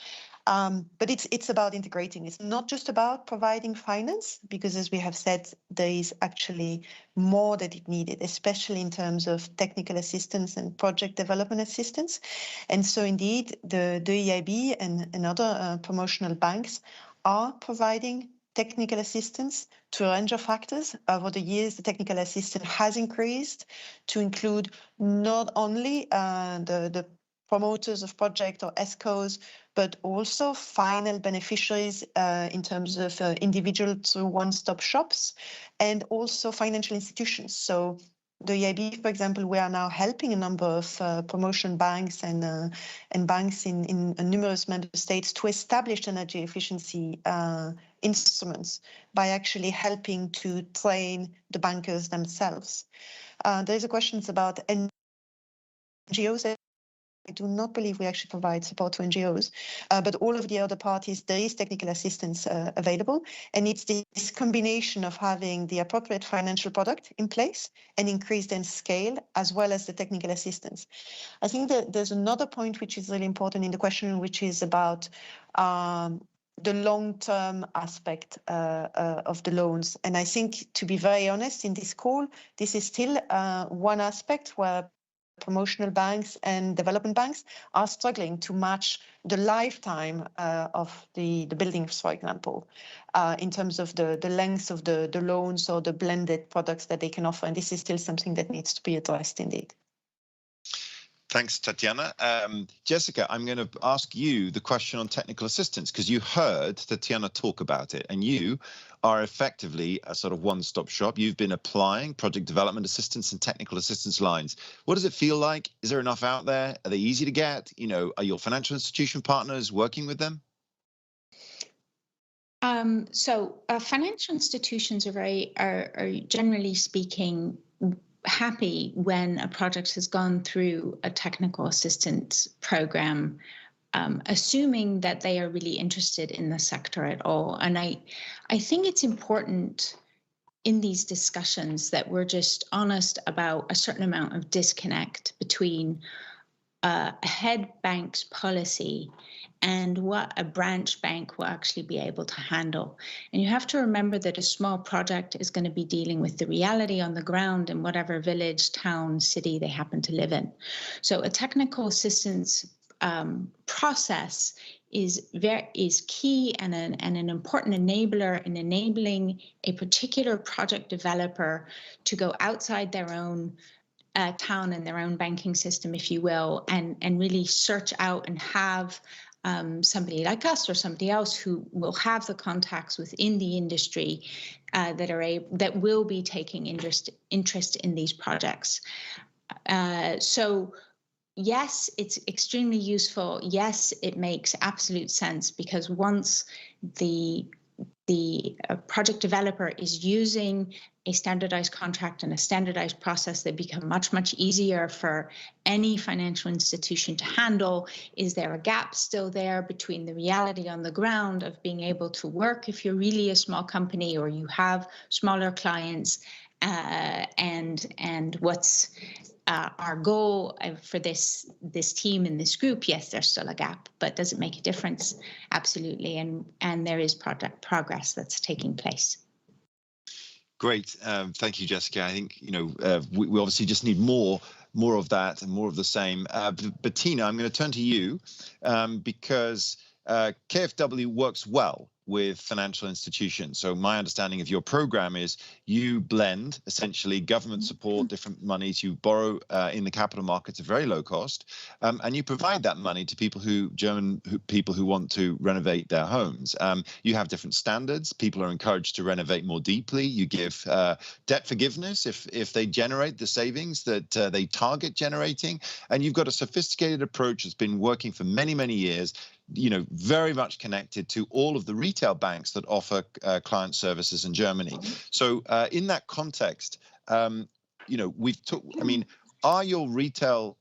But it's about integrating. It's not just about providing finance, because as we have said, there is actually more that it needed, especially in terms of technical assistance and project development assistance. And so indeed, the EIB and other promotional banks are providing technical assistance to a range of factors. Over the years, the technical assistance has increased to include not only the promoters of project or ESCOs, but also final beneficiaries in terms of individual to one-stop shops, and also financial institutions. So the EIB, for example, we are now helping a number of promotion banks and banks in numerous member states to establish energy efficiency instruments by actually helping to train the bankers themselves. There's a question about NGOs. I do not believe we actually provide support to NGOs, but all of the other parties, there is technical assistance available. And it's this combination of having the appropriate financial product in place and increased in scale, as well as the technical assistance. I think that there's another point which is really important in the question, which is about the long-term aspect of the loans. And I think, to be very honest, in this call, this is still one aspect where promotional banks and development banks are struggling to match the lifetime of the buildings, for example, in terms of the length of the loans or the blended products that they can offer. And this is still something that needs to be addressed indeed. Thanks, Tatiana. Jessica, I'm going to ask you the question on technical assistance, because you heard Tatiana talk about it, and you are effectively a sort of one-stop shop. You've been applying project development assistance and technical assistance lines. What does it feel like? Is there enough out there? Are they easy to get? You know, are your financial institution partners working with them? So financial institutions are generally speaking happy when a project has gone through a technical assistance program, assuming that they are really interested in the sector at all. And I think it's important in these discussions that we're just honest about a certain amount of disconnect between a head bank's policy and what a branch bank will actually be able to handle. And you have to remember that a small project is going to be dealing with the reality on the ground in whatever village, town, city they happen to live in. So a technical assistance process is key and an important enabler in enabling a particular project developer to go outside their own town and their own banking system, if you will, and really search out and have somebody like us or somebody else who will have the contacts within the industry that will be taking interest in these projects. So yes, it's extremely useful. Yes, it makes absolute sense, because once the project developer is using a standardized contract and a standardized process, they become much, much easier for any financial institution to handle. Is there a gap still there between the reality on the ground of being able to work if you're really a small company or you have smaller clients, and what's our goal for this team in this group? Yes, there's still a gap, but does it make a difference? Absolutely, and there is progress that's taking place. Great, thank you, Jessica. I think we obviously just need more of that and more of the same. Bettina, I'm going to turn to you because KfW works well with financial institutions. So my understanding of your program is you blend essentially government support, different monies, you borrow in the capital markets at very low cost, and you provide that money to people people who want to renovate their homes. You have different standards. People are encouraged to renovate more deeply. You give debt forgiveness if they generate the savings that they target generating, and you've got a sophisticated approach that's been working for many, many years, you know, very much connected to all of the retail banks that offer client services in Germany. So in that context, you know, I mean, are your retail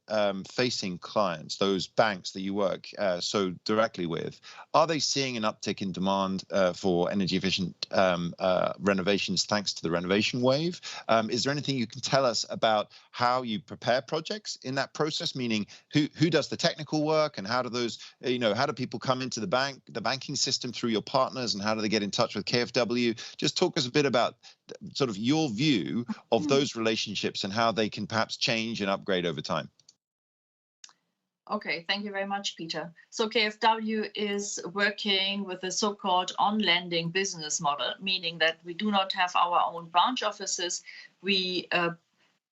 facing clients, those banks that you work so directly with, are they seeing an uptick in demand for energy efficient renovations thanks to the renovation wave? Is there anything you can tell us about how you prepare projects in that process, meaning who does the technical work, and how do those, you know, how do people come into the banking system through your partners, and how do they get in touch with KfW? Just talk us a bit about sort of your view of those relationships and how they can perhaps change and upgrade over time. Okay, thank you very much, Peter. So KfW is working with a so-called on-lending business model, meaning that we do not have our own branch offices. We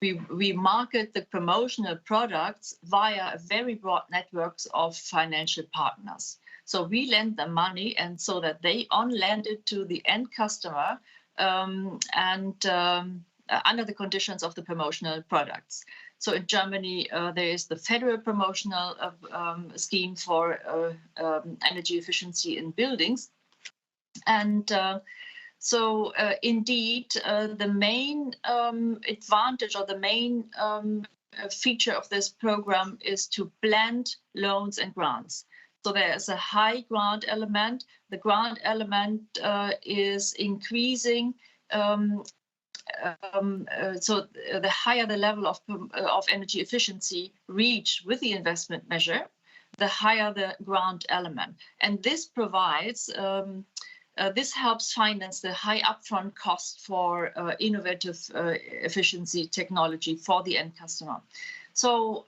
market the promotional products via a very broad networks of financial partners. So we lend them money, and so that they on-lend it to the end customer under the conditions of the promotional products. So in Germany, there is the federal promotional scheme for energy efficiency in buildings. And indeed, the main advantage or the main feature of this program is to blend loans and grants. So there is a high grant element. The grant element is increasing. So the higher the level of energy efficiency reached with the investment measure, the higher the grant element. And this provides, this helps finance the high upfront cost for innovative efficiency technology for the end customer. So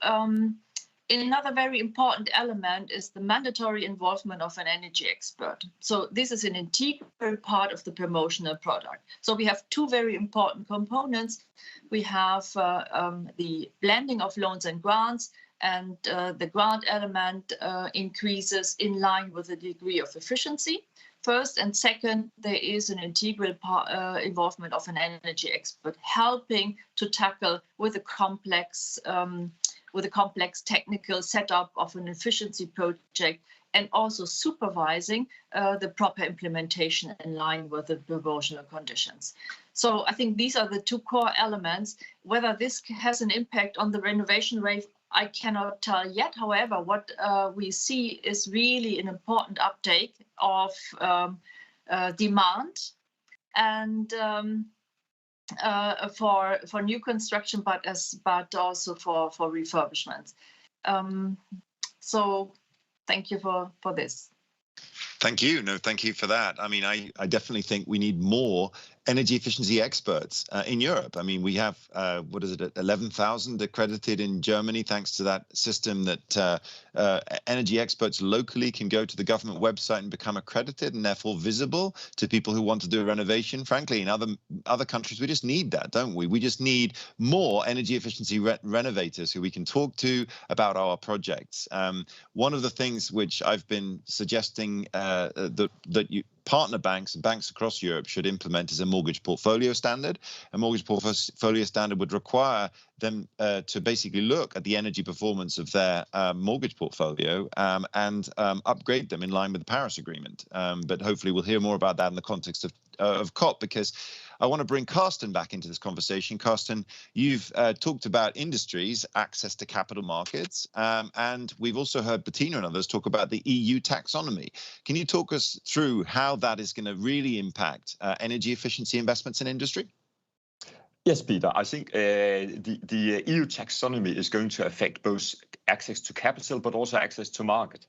another very important element is the mandatory involvement of an energy expert. So this is an integral part of the promotional product. So we have two very important components. We have the blending of loans and grants, and the grant element increases in line with the degree of efficiency. First, and second, there is an integral involvement of an energy expert helping to tackle with a complex technical setup of an efficiency project, and also supervising the proper implementation in line with the promotional conditions. So I think these are the two core elements. Whether this has an impact on the renovation wave, I cannot tell yet. However, what we see is really an important uptake of demand, and for new construction, but also for refurbishments. So thank you for this. Thank you. No, thank you for that. I mean, I definitely think we need more energy efficiency experts in Europe. I mean, we have, 11,000 accredited in Germany, thanks to that system that energy experts locally can go to the government website and become accredited, and therefore visible to people who want to do a renovation. Frankly, in other countries, we just need that, don't we? We just need more energy efficiency renovators who we can talk to about our projects. One of the things which I've been suggesting that partner banks and banks across Europe should implement is a mortgage portfolio standard. A mortgage portfolio standard would require them to basically look at the energy performance of their mortgage portfolio and upgrade them in line with the Paris Agreement. But hopefully we'll hear more about that in the context of COP, because I want to bring Carsten back into this conversation. Carsten, you've talked about industries, access to capital markets, and we've also heard Bettina and others talk about the EU taxonomy. Can you talk us through how that is going to really impact energy efficiency investments in industry? Yes, Peter, I think the EU taxonomy is going to affect both access to capital, but also access to market.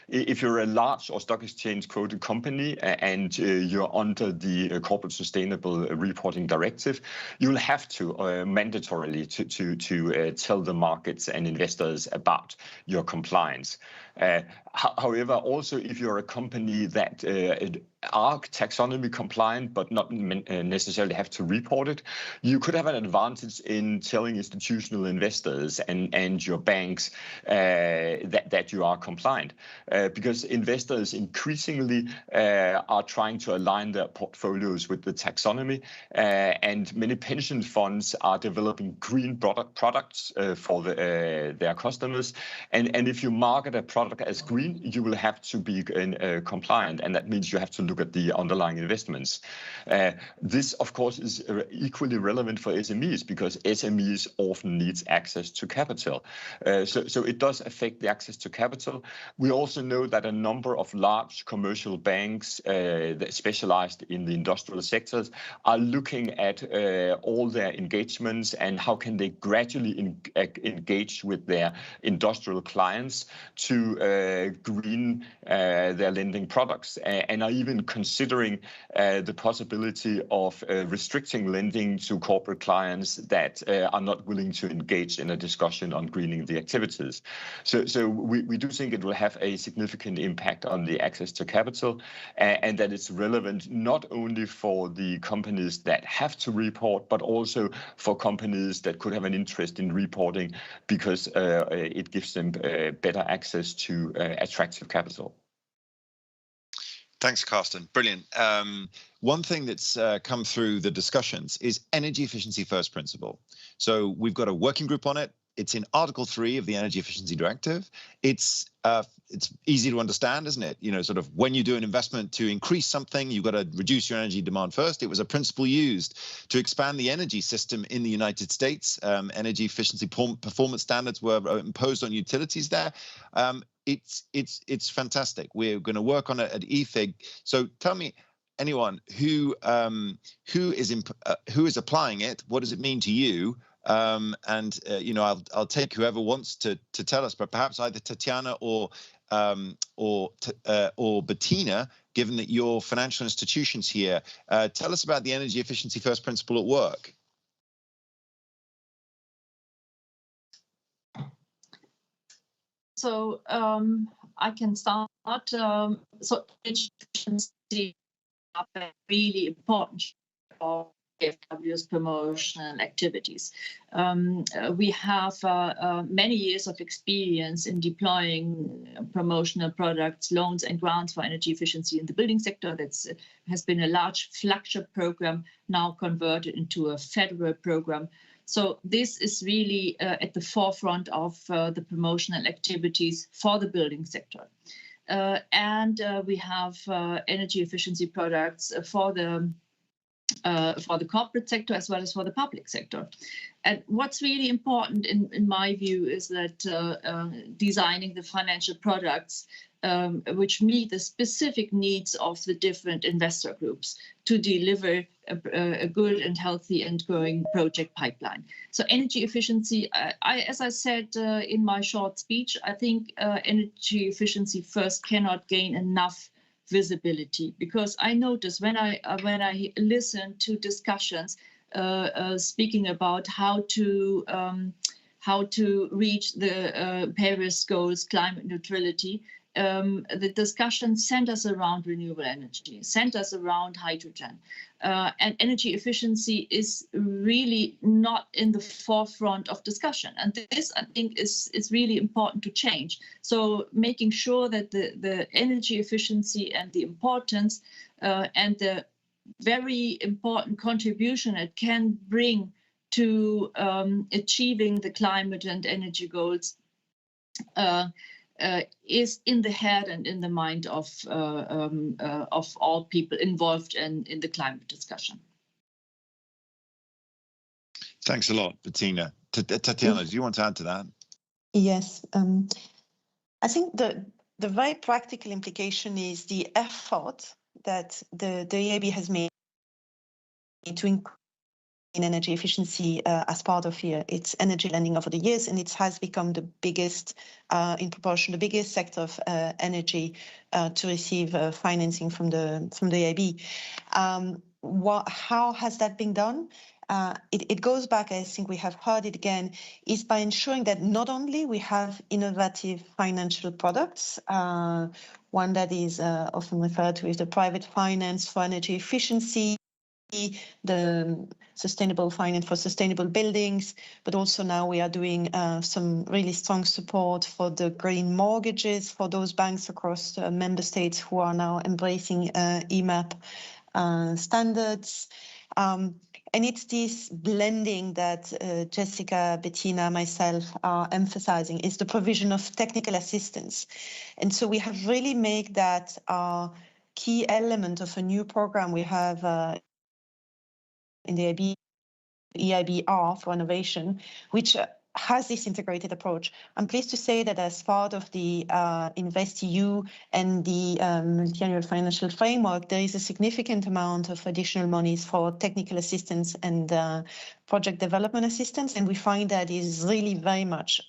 If you're a large or stock exchange quoted company and you're under the Corporate Sustainable Reporting Directive, you'll have to mandatorily to tell the markets and investors about your compliance. However, also if you're a company that are taxonomy compliant but not necessarily have to report it, you could have an advantage in telling institutional investors and your banks that you are compliant, because investors increasingly are trying to align their portfolios with the taxonomy, and many pension funds are developing green products for their customers, and if you market a product as green, you will have to be compliant, and that means you have to look at the underlying investments. This, of course, is equally relevant for SMEs because SMEs often need access to capital. So it does affect the access to capital. We also know that a number of large commercial banks that specialized in the industrial sectors are looking at all their engagements and how can they gradually engage with their industrial clients to green their lending products, and are even considering the possibility of restricting lending to corporate clients that are not willing to engage in a discussion on greening the activities. So we do think it will have a significant impact on the access to capital, and that it's relevant not only for the companies that have to report, but also for companies that could have an interest in reporting because it gives them better access to attractive capital. Thanks, Carsten. Brilliant. One thing that's come through the discussions is energy efficiency first principle. So we've got a working group on it. It's in Article 3 of the Energy Efficiency Directive. It's easy to understand, isn't it? You know, sort of when you do an investment to increase something, you've got to reduce your energy demand first. It was a principle used to expand the energy system in the United States. Energy efficiency performance standards were imposed on utilities there. It's fantastic. We're going to work on it at EEFIG. So tell me, anyone who is applying it, what does it mean to you? You know, I'll take whoever wants to tell us, but perhaps either Tatiana or Bettina, given that you're financial institutions here, tell us about the energy efficiency first principle at work. So I can start. So energy efficiency are really important for EFW's promotional activities. We have many years of experience in deploying promotional products, loans and grants for energy efficiency in the building sector. That has been a large flagship program, now converted into a federal program. So this is really at the forefront of the promotional activities for the building sector. And we have energy efficiency products for the corporate sector as well as for the public sector. And what's really important in my view is that designing the financial products which meet the specific needs of the different investor groups to deliver a good and healthy and growing project pipeline. So energy efficiency, as I said in my short speech, I think energy efficiency first cannot gain enough visibility, because I notice when I listen to discussions speaking about how to reach the Paris goals, climate neutrality, the discussion centers around renewable energy, centers around hydrogen, and energy efficiency is really not in the forefront of discussion. And this, I think, is really important to change. So making sure that the energy efficiency and the importance and the very important contribution it can bring to achieving the climate and energy goals is in the head and in the mind of all people involved in the climate discussion. Thanks a lot, Bettina. Tatiana, do you want to add to that? Yes. I think the very practical implication is the effort that the EIB has made to increase in energy efficiency as part of its energy lending over the years, and it has become the biggest, in proportion, the biggest sector of energy to receive financing from the EIB. How has that been done? it goes back, I think we have heard it again, is by ensuring that not only we have innovative financial products, one that is often referred to as the private finance for energy efficiency, the sustainable finance for sustainable buildings, but also now we are doing some really strong support for the green mortgages for those banks across member states who are now embracing EMAP standards. And it's this blending that Jessica, Bettina, myself are emphasizing, is the provision of technical assistance. And so we have really made that our key element of a new program we have in the EIBR for renovation, which has this integrated approach. I'm pleased to say that as part of the InvestEU and the multi-annual financial framework, there is a significant amount of additional monies for technical assistance and project development assistance, and we find that is really very much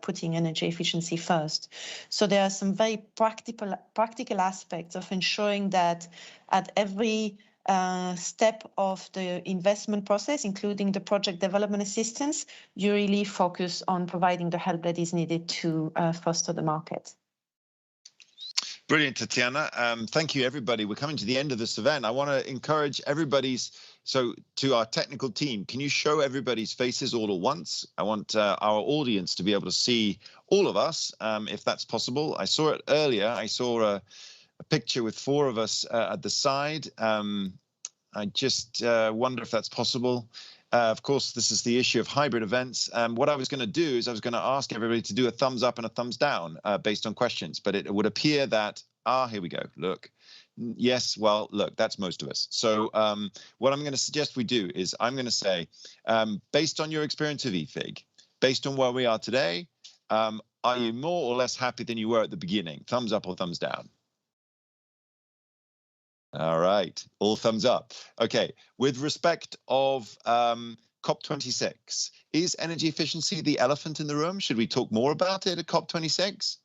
putting energy efficiency first. So there are some very practical aspects of ensuring that at every step of the investment process, including the project development assistance, you really focus on providing the help that is needed to foster the market. Brilliant, Tatiana. Thank you, everybody. We're coming to the end of this event. I want to encourage to our technical team, can you show everybody's faces all at once? I want our audience to be able to see all of us, if that's possible. I saw it earlier. I saw a picture with 4 of us at the side. I just wonder if that's possible. Of course, this is the issue of hybrid events. What I was going to do is I was going to ask everybody to do a thumbs up and a thumbs down based on questions, but it would appear that, here we go, look. Yes, well, look, that's most of us. So what I'm going to suggest we do is I'm going to say, based on your experience of EFIG, based on where we are today, are you more or less happy than you were at the beginning? Thumbs up or thumbs down? All right, all thumbs up. Okay, with respect of COP26, is energy efficiency the elephant in the room? Should we talk more about it at COP26?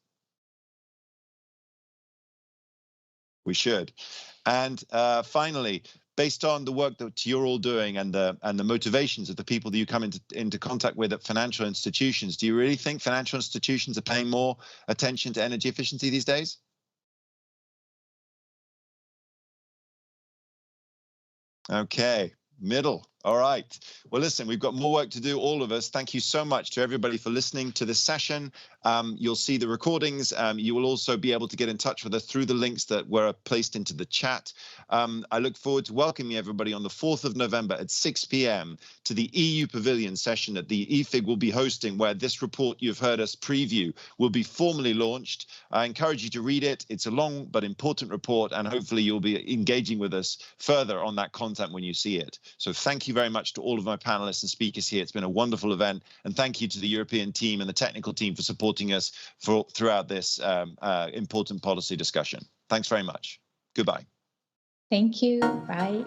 We should. And finally, based on the work that you're all doing and the motivations of the people that you come into contact with at financial institutions, do you really think financial institutions are paying more attention to energy efficiency these days? Okay, middle. All right. Well, listen, we've got more work to do, all of us. Thank you so much to everybody for listening to this session. You'll see the recordings. You will also be able to get in touch with us through the links that were placed into the chat. I look forward to welcoming everybody on the 4th of November at 6 p.m. to the EU Pavilion session that the EFIG will be hosting, where this report you've heard us preview will be formally launched. I encourage you to read it. It's a long but important report, and hopefully you'll be engaging with us further on that content when you see it. So thank you very much to all of my panelists and speakers here. It's been a wonderful event, and thank you to the European team and the technical team for supporting us throughout this important policy discussion. Thanks very much. Goodbye. Thank you. Bye.